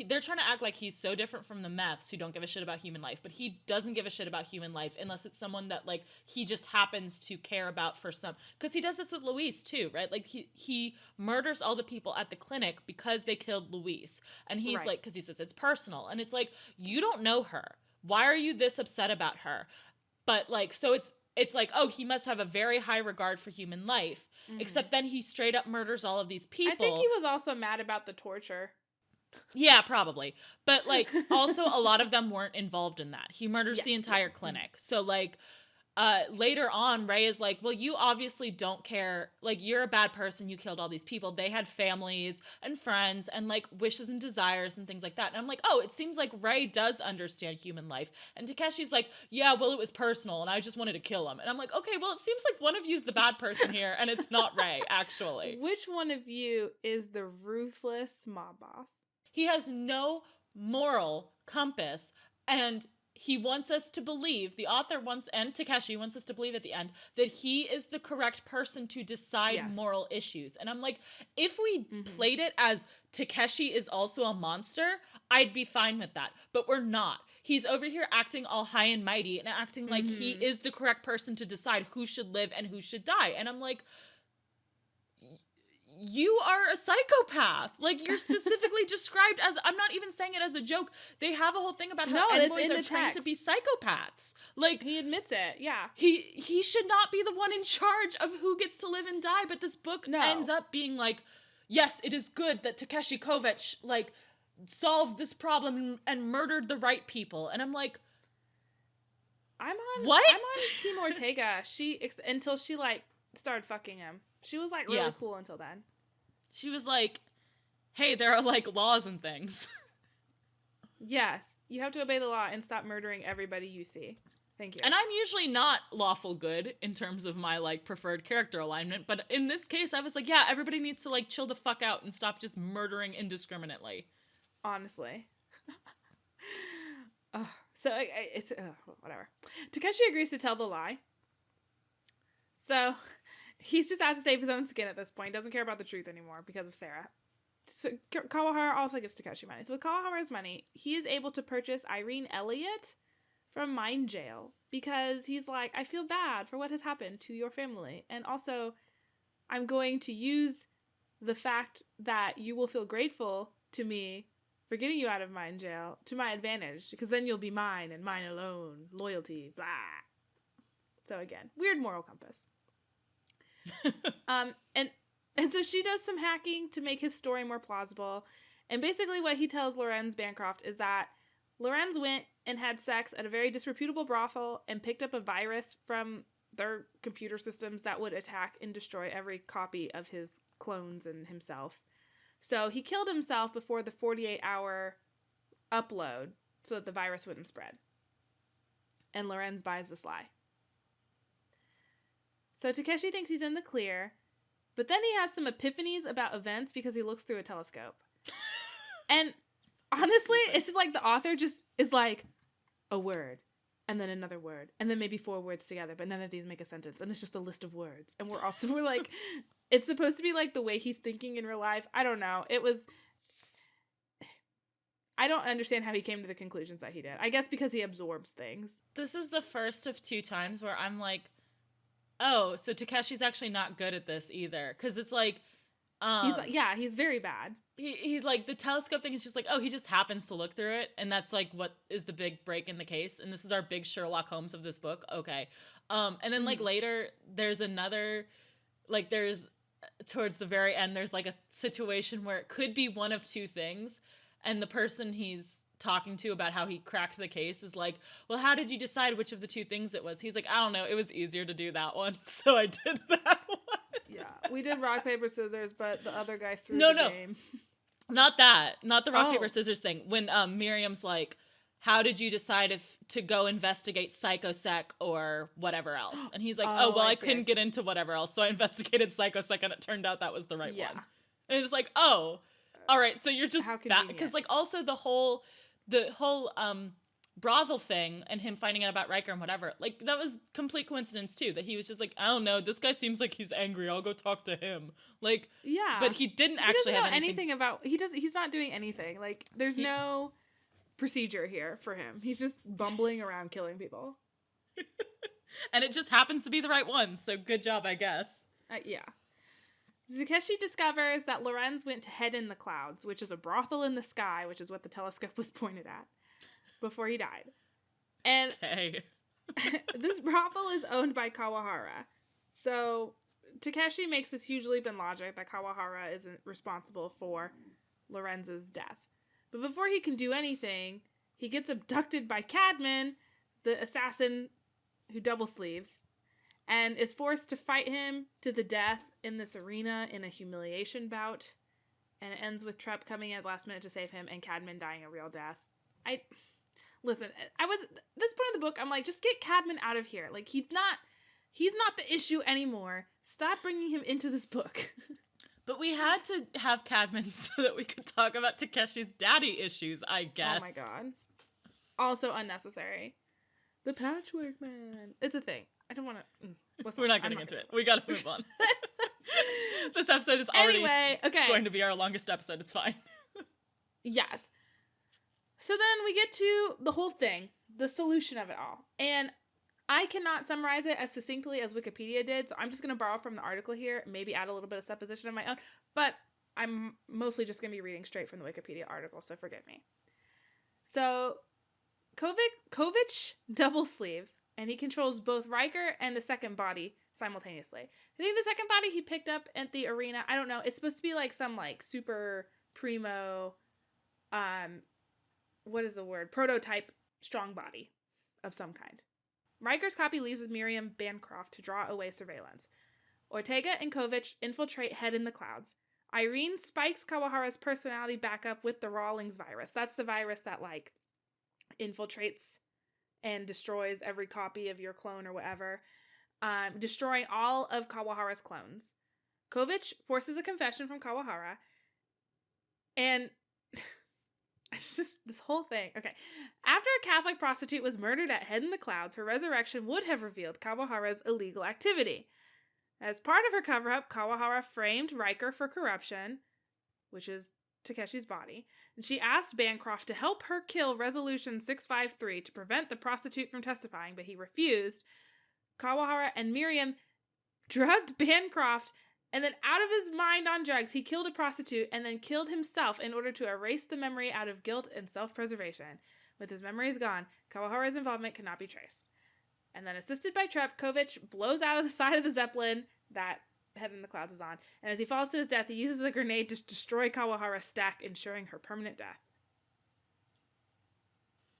they're trying to act like he's so different from the Meths who don't give a shit about human life, but he doesn't give a shit about human life unless it's someone that, like, he just happens to care about for some, because he does this with Luis too, right? Like, he murders all the people at the clinic because they killed Luis, and he's like, because he says it's personal, and it's like, you don't know her. Why are you this upset about her? But, like, so it's like, oh, he must have a very high regard for human life, except then he straight up murders all of these people. I think he was also mad about the torture. Yeah, probably. But, like, also a lot of them weren't involved in that. He murders the entire clinic. So, like, later on, Ray is like, well, you obviously don't care. Like, you're a bad person. You killed all these people. They had families and friends and, like, wishes and desires and things like that. And I'm like, oh, it seems like Ray does understand human life. And Takeshi's like, yeah, well, it was personal and I just wanted to kill him. And I'm like, okay, well, it seems like one of you's the bad person here and it's not Ray, actually. Which one of you is the ruthless mob boss? He has no moral compass, and he wants us to believe, the author wants, and Takeshi wants us to believe at the end, that he is the correct person to decide moral issues. And I'm like, if we played it as Takeshi is also a monster, I'd be fine with that. But we're not. He's over here acting all high and mighty and acting like he is the correct person to decide who should live and who should die. And I'm like, you are a psychopath. Like, you're specifically described as, I'm not even saying it as a joke. They have a whole thing about how envoys are trained to be psychopaths. Like, he admits it. Yeah. He should not be the one in charge of who gets to live and die. But this book ends up being like, yes, it is good that Takeshi Kovacs, like, solved this problem and murdered the right people. And I'm like, I'm on Team Ortega. Until she, like, started fucking him. She was, like, really cool until then. She was like, hey, there are, like, laws and things. Yes. You have to obey the law and stop murdering everybody you see. Thank you. And I'm usually not lawful good in terms of my, like, preferred character alignment. But in this case, I was like, yeah, everybody needs to, like, chill the fuck out and stop just murdering indiscriminately. Honestly. It's whatever. Takeshi agrees to tell the lie. So he's just out to save his own skin at this point. Doesn't care about the truth anymore because of Sarah. So Kawahara also gives Takeshi money. So with Kawahara's money, he is able to purchase Irene Elliott from Mind Jail because he's like, I feel bad for what has happened to your family. And also, I'm going to use the fact that you will feel grateful to me for getting you out of Mind Jail to my advantage, because then you'll be mine and mine alone. Loyalty, blah. So again, weird moral compass. And so she does some hacking to make his story more plausible. And basically what he tells Lorenz Bancroft is that Lorenz went and had sex at a very disreputable brothel and picked up a virus from their computer systems that would attack and destroy every copy of his clones and himself. So he killed himself before the 48-hour upload so that the virus wouldn't spread. And Lorenz buys this lie. So Takeshi thinks he's in the clear, but then he has some epiphanies about events because he looks through a telescope. And honestly, it's just like the author just is like, a word, and then another word, and then maybe 4 words together, but none of these make a sentence, and it's just a list of words. And we're like, it's supposed to be like the way he's thinking in real life. I don't know. I don't understand how he came to the conclusions that he did. I guess because he absorbs things. This is the first of 2 times where I'm like, oh, so Takeshi's actually not good at this either. Because it's like, he's very bad. He's like, the telescope thing is just like, oh, he just happens to look through it. And that's like what is the big break in the case. And this is our big Sherlock Holmes of this book. Okay. And then like later there's another, like there's towards the very end, there's like a situation where it could be one of 2 things. And the person he's talking to about how he cracked the case is like, well, how did you decide which of the 2 things it was? He's like, I don't know. It was easier to do that one. So I did that one. Yeah, we did rock, paper, scissors, but the other guy threw the game. Not that. Not the rock, paper, scissors thing. When Miriam's like, how did you decide if to go investigate PsychoSec or whatever else? And he's like, I couldn't get into whatever else, so I investigated PsychoSec, and it turned out that was the right one. And it's like, oh, all right, so you're just bad. Because like also the whole brothel thing and him finding out about Riker and whatever, like that was complete coincidence too, that he was just like, I don't know, this guy seems like he's angry, I'll go talk to him. Like, yeah, but he didn't actually have anything about, he's not doing anything. Like there's no procedure here for him. He's just bumbling around killing people. And it just happens to be the right one, so good job, I guess. Yeah. Takeshi discovers that Lorenz went to Head in the Clouds, which is a brothel in the sky, which is what the telescope was pointed at, before he died. And this brothel is owned by Kawahara. So Takeshi makes this huge leap in logic that Kawahara isn't responsible for Lorenz's death. But before he can do anything, he gets abducted by Cadman, the assassin who double sleeves and is forced to fight him to the death in this arena in a humiliation bout. And it ends with Trepp coming in at the last minute to save him and Cadman dying a real death. Listen, I was, at this point in the book, I'm like, just get Cadman out of here. Like, he's not the issue anymore. Stop bringing him into this book. But we had to have Cadman so that we could talk about Takeshi's daddy issues, I guess. Oh my god. Also unnecessary. The Patchwork Man. It's a thing. I don't want to... We're not getting into it. We gotta move on. This episode is already going to be our longest episode. It's fine. Yes. So then we get to the whole thing, the solution of it all. And I cannot summarize it as succinctly as Wikipedia did, so I'm just going to borrow from the article here, maybe add a little bit of supposition of my own, but I'm mostly just going to be reading straight from the Wikipedia article, so forgive me. So, Kovich double sleeves, and he controls both Riker and the second body simultaneously. I think the second body he picked up at the arena, I don't know, it's supposed to be like some like super primo, what is the word? Prototype strong body of some kind. Riker's copy leaves with Miriam Bancroft to draw away surveillance. Ortega and Kovich infiltrate Head in the Clouds. Irene spikes Kawahara's personality back up with the Rawlings virus. That's the virus that, like, infiltrates and destroys every copy of your clone or whatever, destroying all of Kawahara's clones. Kovich forces a confession from Kawahara, and... It's just this whole thing. Okay. After a Catholic prostitute was murdered at Head in the Clouds, her resurrection would have revealed Kawahara's illegal activity. As part of her cover-up, Kawahara framed Riker for corruption, which is Takeshi's body, and she asked Bancroft to help her kill Resolution 653 to prevent the prostitute from testifying, but he refused. Kawahara and Miriam drugged Bancroft, and then out of his mind on drugs, he killed a prostitute and then killed himself in order to erase the memory out of guilt and self-preservation. With his memories gone, Kawahara's involvement cannot be traced. And then, assisted by Trepp, Kovich blows out of the side of the Zeppelin that Head in the Clouds is on, and as he falls to his death, he uses a grenade to destroy Kawahara's stack, ensuring her permanent death.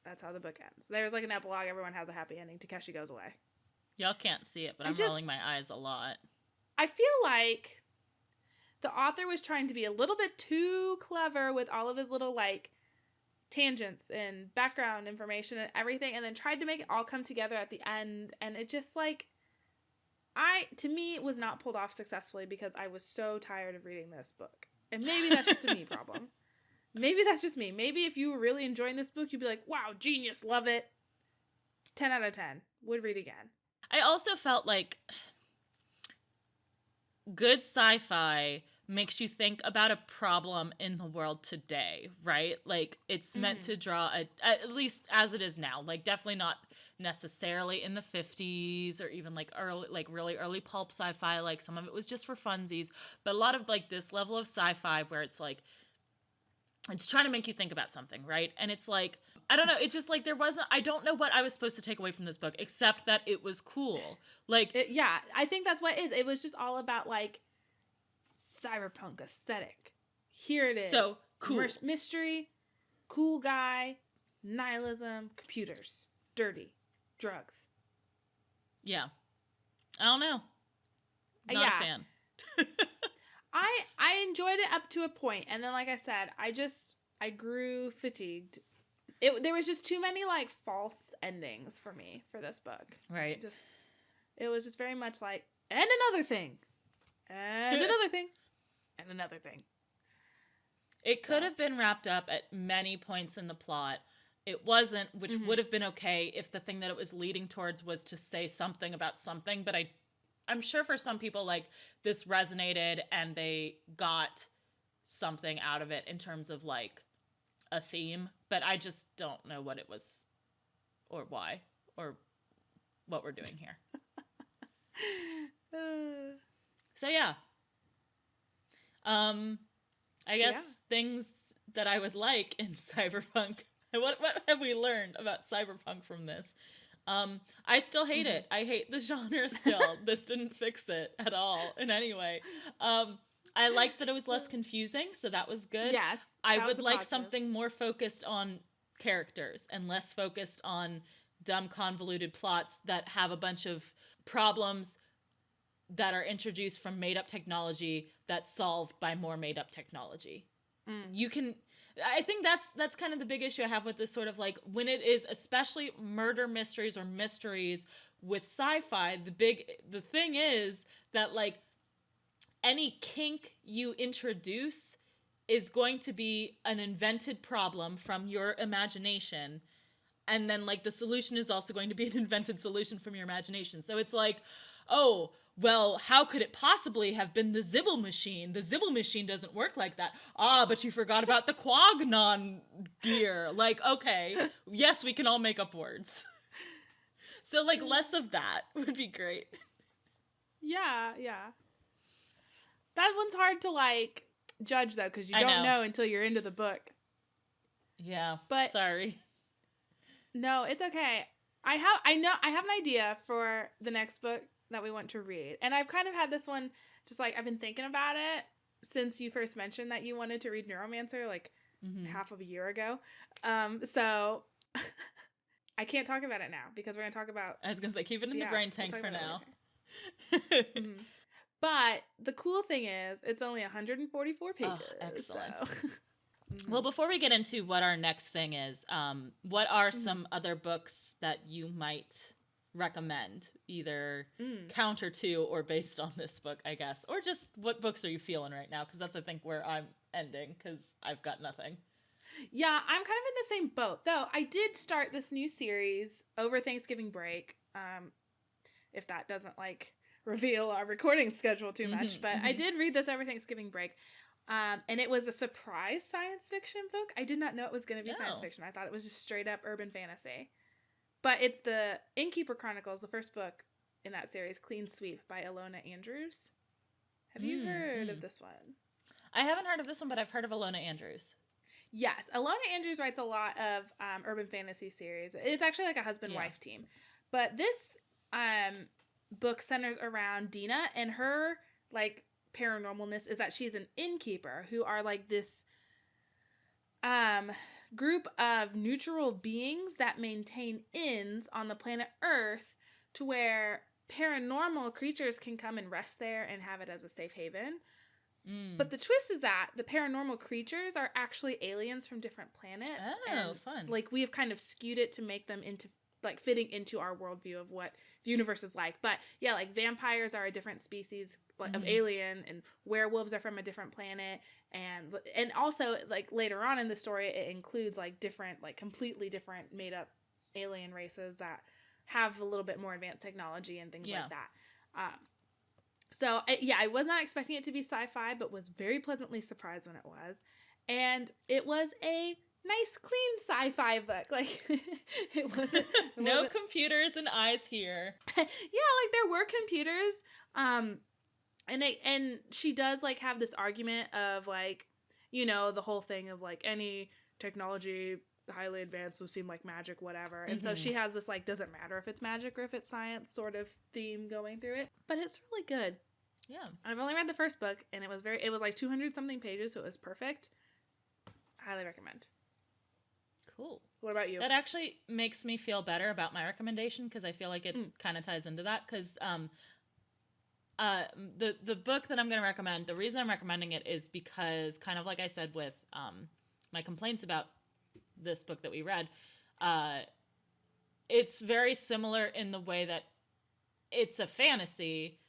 That's how the book ends. There's like an epilogue, everyone has a happy ending, Takeshi goes away. Y'all can't see it, but I'm rolling my eyes a lot. I feel like the author was trying to be a little bit too clever with all of his little, like, tangents and background information and everything, and then tried to make it all come together at the end, and it just, like, to me, it was not pulled off successfully because I was so tired of reading this book. And maybe that's just a me problem. Maybe that's just me. Maybe if you were really enjoying this book, you'd be like, wow, genius, love it. 10 out of 10. Would read again. I also felt like good sci-fi makes you think about a problem in the world today, right? Like, it's meant to draw at least as it is now, like, definitely not necessarily in the 50s or even like early, like really early pulp sci-fi, like some of it was just for funsies, but a lot of like this level of sci-fi where it's like, it's trying to make you think about something, right? And it's like, I don't know, it's just like I don't know what I was supposed to take away from this book, except that it was cool. Like, yeah, I think that's what it is. It was just all about like cyberpunk aesthetic. Here it is. So cool. Mystery, cool guy, nihilism, computers, dirty, drugs. Yeah. I don't know. Not a fan. I enjoyed it up to a point, and then like I said, I grew fatigued. There was just too many like false endings for me for this book. Right. It was just very much like, and another thing. And another thing. And another thing. It could have been wrapped up at many points in the plot. It wasn't, which would have been okay if the thing that it was leading towards was to say something about something. But I'm sure for some people, like, this resonated and they got something out of it in terms of, like, a theme. But I just don't know what it was or why or what we're doing here. So, yeah. I guess things that I would like in Cyberpunk. What have we learned about Cyberpunk from this? I still hate it. I hate the genre still. This didn't fix it at all in any way. I liked that it was less confusing, so that was good. Yes. I would like something more focused on characters and less focused on dumb, convoluted plots that have a bunch of problems that are introduced from made-up technology that's solved by more made-up technology. I think that's kind of the big issue I have with this sort of like, when it is especially murder mysteries or mysteries with sci-fi, the thing is that like any kink you introduce is going to be an invented problem from your imagination. And then like the solution is also going to be an invented solution from your imagination. So it's like, oh, well, how could it possibly have been the Zibble machine? The Zibble machine doesn't work like that. Ah, but you forgot about the Quagnon gear. Like, okay, yes, we can all make up words. So like less of that would be great. Yeah. That one's hard to like judge though, because you don't know until you're into the book. Yeah, but sorry. No, it's okay. I have an idea for the next book that we want to read. And I've kind of had this one, just like, I've been thinking about it since you first mentioned that you wanted to read Neuromancer, like, half of a year ago. So, I can't talk about it now, because we're going to talk about... I was going to say, keep it in the brain tank for now. But the cool thing is, it's only 144 pages. Oh, excellent. So. Well, before we get into what our next thing is, what are some other books that you might recommend, either counter to or based on this book, I guess, or just what books are you feeling right now? Because that's, I think, where I'm ending, because I've got nothing. Yeah, I'm kind of in the same boat, though. I did start this new series over Thanksgiving break, if that doesn't, like, reveal our recording schedule too much, but I did read this over Thanksgiving break. And it was a surprise science fiction book. I did not know it was going to be science fiction. I thought it was just straight up urban fantasy. But it's the Innkeeper Chronicles, the first book in that series, Clean Sweep by Ilona Andrews. Have you heard of this one? I haven't heard of this one, but I've heard of Ilona Andrews. Yes. Ilona Andrews writes a lot of urban fantasy series. It's actually like a husband-wife team. But this book centers around Dina, and her, like, paranormalness is that she's an innkeeper who are like this group of neutral beings that maintain inns on the planet Earth, to where paranormal creatures can come and rest there and have it as a safe haven. But the twist is that the paranormal creatures are actually aliens from different planets. Oh, fun. Like, we have kind of skewed it to make them into like fitting into our worldview of what the universe is like. But yeah, like vampires are a different species of alien, and werewolves are from a different planet, and also like later on in the story it includes like different, like completely different made up alien races that have a little bit more advanced technology and things like that. So I was not expecting it to be sci-fi, but was very pleasantly surprised when it was. And it was a nice, clean sci-fi book. Like, it wasn't... No computers and eyes here. Yeah, like, there were computers. And she does, like, have this argument of, like, you know, the whole thing of, like, any technology highly advanced will seem like magic, whatever. And so she has this, like, doesn't matter if it's magic or if it's science sort of theme going through it. But it's really good. Yeah. I've only read the first book, and it was like 200 something pages, so it was perfect. Highly recommend. Cool. What about you? That actually makes me feel better about my recommendation, because I feel like it kind of ties into that. Because the book that I'm going to recommend, the reason I'm recommending it is because, kind of like I said with my complaints about this book that we read, it's very similar in the way that it's a fantasy,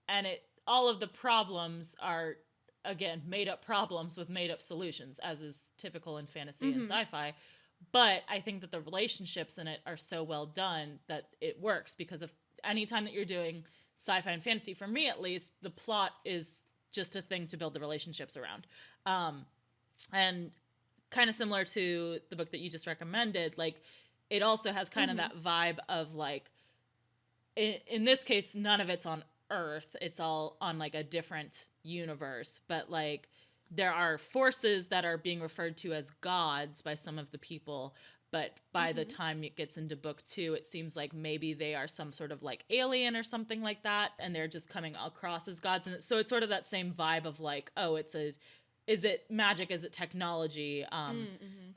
and all of the problems are, again, made-up problems with made-up solutions, as is typical in fantasy and sci-fi. But I think that the relationships in it are so well done that it works, because of any time that you're doing sci-fi and fantasy, for me at least, the plot is just a thing to build the relationships around. And kind of similar to the book that you just recommended, like, it also has kind of that vibe of, like, in this case, none of it's on Earth. It's all on, like, a different universe. But, like, there are forces that are being referred to as gods by some of the people. But by the time it gets into book 2, it seems like maybe they are some sort of, like, alien or something like that. And they're just coming across as gods. And so it's sort of that same vibe of, like, oh, it's is it magic? Is it technology?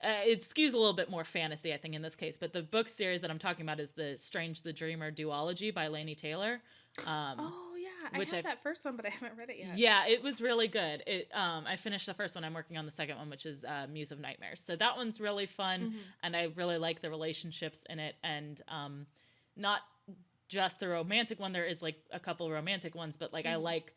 It skews a little bit more fantasy, I think, in this case. But the book series that I'm talking about is the Strange the Dreamer duology by Laini Taylor. Oh yeah, I have that first one, but I haven't read it yet. Yeah, it was really good. I finished the first one. I'm working on the second one, which is Muse of Nightmares. So that one's really fun, and I really like the relationships in it, and not just the romantic one. There is like a couple romantic ones, but like I like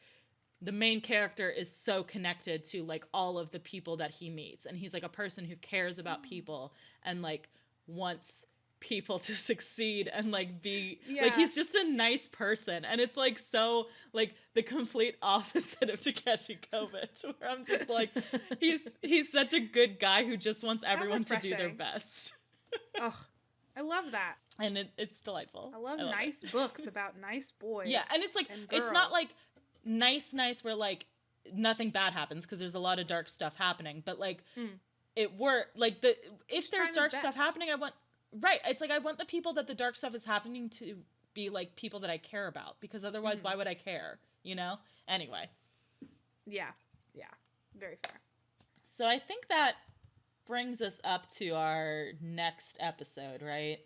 the main character is so connected to like all of the people that he meets, and he's like a person who cares about people and like wants people to succeed and like be like he's just a nice person, and it's like so like the complete opposite of Takeshi Kovacs, where I'm just like he's such a good guy who just wants everyone to do their best. Oh, I love that. And it's delightful. I love nice books about nice boys. Yeah, and it's like it's not like nice where like nothing bad happens, because there's a lot of dark stuff happening, but like it worked. Like if there's dark stuff happening, it's like I want the people that the dark stuff is happening to be like people that I care about, because otherwise why would I care, you know? Anyway. Yeah. Very fair. So I think that brings us up to our next episode, right?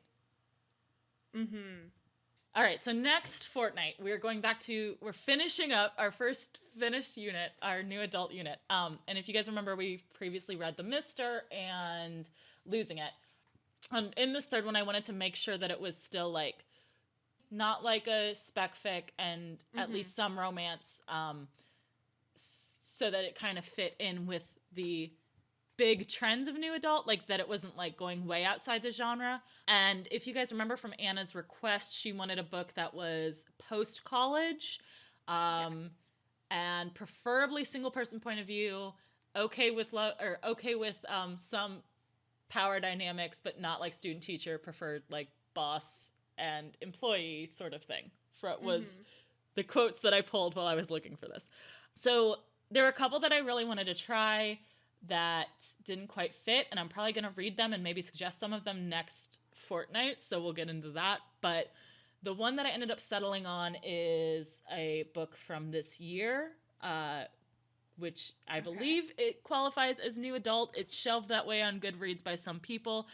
All right, so next fortnight, we're finishing up our first finished unit, our new adult unit. And if you guys remember, we previously read The Mister and Losing It. In this third one, I wanted to make sure that it was still like not like a spec fic, and at least some romance, so that it kind of fit in with the big trends of new adult, like that it wasn't like going way outside the genre. And if you guys remember from Anna's request, she wanted a book that was post-college, and preferably single person point of view, okay with love, or okay with some power dynamics, but not like student teacher, preferred like boss and employee sort of thing. Was the quotes that I pulled while I was looking for this. So there were a couple that I really wanted to try that didn't quite fit, and I'm probably going to read them and maybe suggest some of them next fortnight, so we'll get into that. But the one that I ended up settling on is a book from this year, which I believe it qualifies as new adult. It's shelved that way on Goodreads by some people.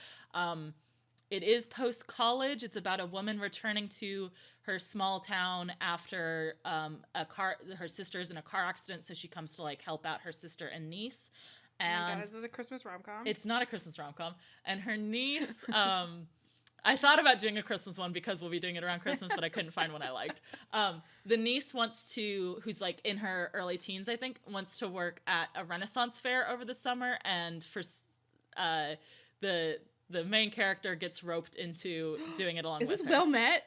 It is post-college. It's about a woman returning to her small town after her sister's in a car accident, so she comes to like help out her sister and niece. And oh my God, is this a Christmas rom-com? It's not a Christmas rom-com. And her niece, I thought about doing a Christmas one because we'll be doing it around Christmas, but I couldn't find one I liked. The niece who's like in her early teens, I think, wants to work at a Renaissance fair over the summer, and for the main character gets roped into doing it along with her. Is this Well Met?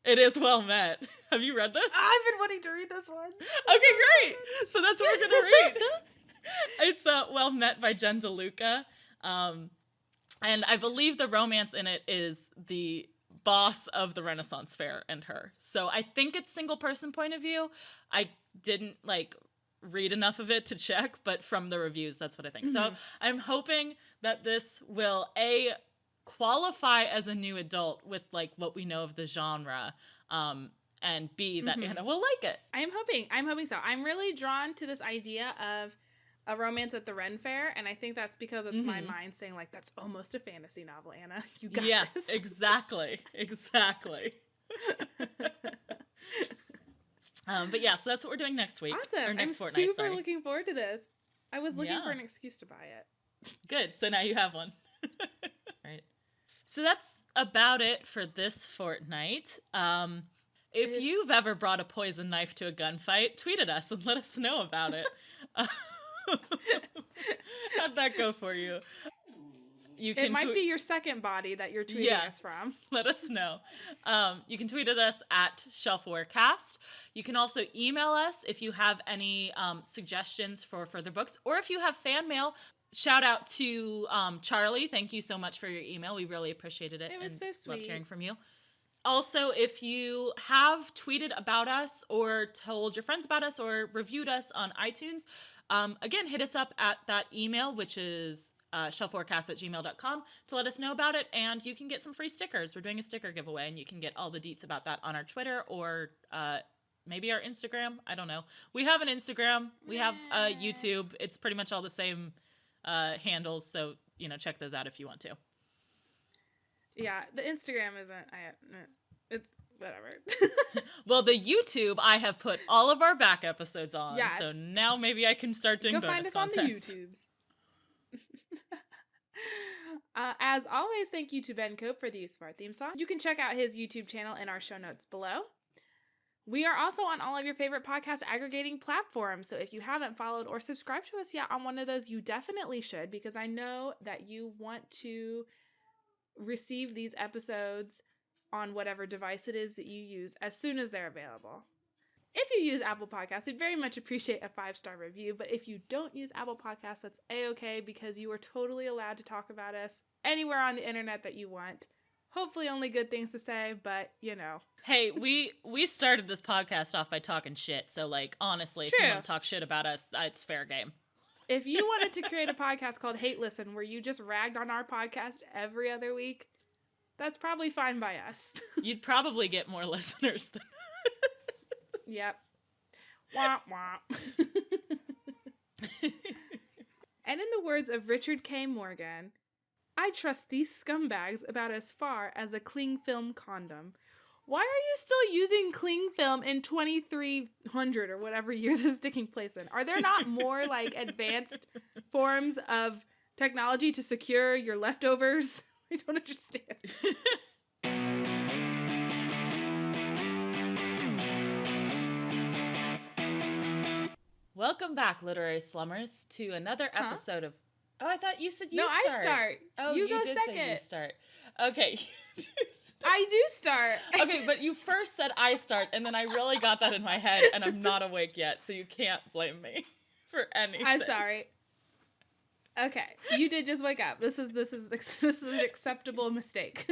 It is Well Met. Have you read this? I've been wanting to read this one. Okay, great. So that's what we're going to read. It's Well Met by Jen DeLuca. And I believe the romance in it is the boss of the Renaissance fair and her. So I think it's single person point of view. I didn't like read enough of it to check, but from the reviews, that's what I think. So I'm hoping that this will qualify as a new adult with like what we know of the genre, and B, that Anna will like it. I'm hoping so. I'm really drawn to this idea of a romance at the Ren Fair, and I think that's because it's my mind saying like, that's almost a fantasy novel, Anna. You got this. Exactly. But yeah, so that's what we're doing next week. Awesome. Or next I'm fortnight, super looking forward to this. I was looking for an excuse to buy it. Good. So now you have one. Right. So that's about it for this fortnight. If you've ever brought a poison knife to a gunfight, tweet at us and let us know about it. How'd that go for you? It might be your second body that you're tweeting us from. Let us know. You can tweet at us at ShelfwareCast. You can also email us if you have any suggestions for further books, or if you have fan mail. Shout out to Charlie. Thank you so much for your email. We really appreciated it. It was so sweet. Loved hearing from you. Also, if you have tweeted about us or told your friends about us or reviewed us on iTunes, again, hit us up at that email, which is shelfwarecast@gmail.com, to let us know about it, and you can get some free stickers. We're doing a sticker giveaway, and you can get all the deets about that on our Twitter or maybe our Instagram. I don't know. We have an Instagram. We have YouTube. It's pretty much all the same handles. So, check those out if you want to. Yeah, the Instagram it's whatever. Well, the YouTube, I have put all of our back episodes on. Yes. So now maybe I can start doing bonus content. Go find us on the YouTubes. As always, thank you to Ben Cope for the use of our theme song. You can check out his YouTube channel in our show notes below. We are also on all of your favorite podcast aggregating platforms, so if you haven't followed or subscribed to us yet on one of those, you definitely should, because I know that you want to receive these episodes on whatever device it is that you use as soon as they're available. If you use Apple Podcasts, we'd very much appreciate a 5-star review, but if you don't use Apple Podcasts, that's a-okay, because you are totally allowed to talk about us anywhere on the internet that you want. Hopefully only good things to say, but, Hey, we started this podcast off by talking shit, so, honestly, if you want to talk shit about us, it's fair game. If you wanted to create a podcast called Hate Listen, where you just ragged on our podcast every other week, that's probably fine by us. You'd probably get more listeners than... Yep. Womp womp. And in the words of Richard K. Morgan, I trust these scumbags about as far as a cling film condom. Why are you still using cling film in 2300 or whatever year this is taking place in? Are there not more advanced forms of technology to secure your leftovers? I don't understand. Welcome back, literary slummers, to another episode of... Oh, I thought you said you start. No, I start. Oh, you go did second. Say you start. Okay, you do start. I do start. Okay, but you first said I start, and then I really got that in my head, and I'm not awake yet, so you can't blame me for anything. I'm sorry. Okay, you did just wake up. This is an acceptable mistake.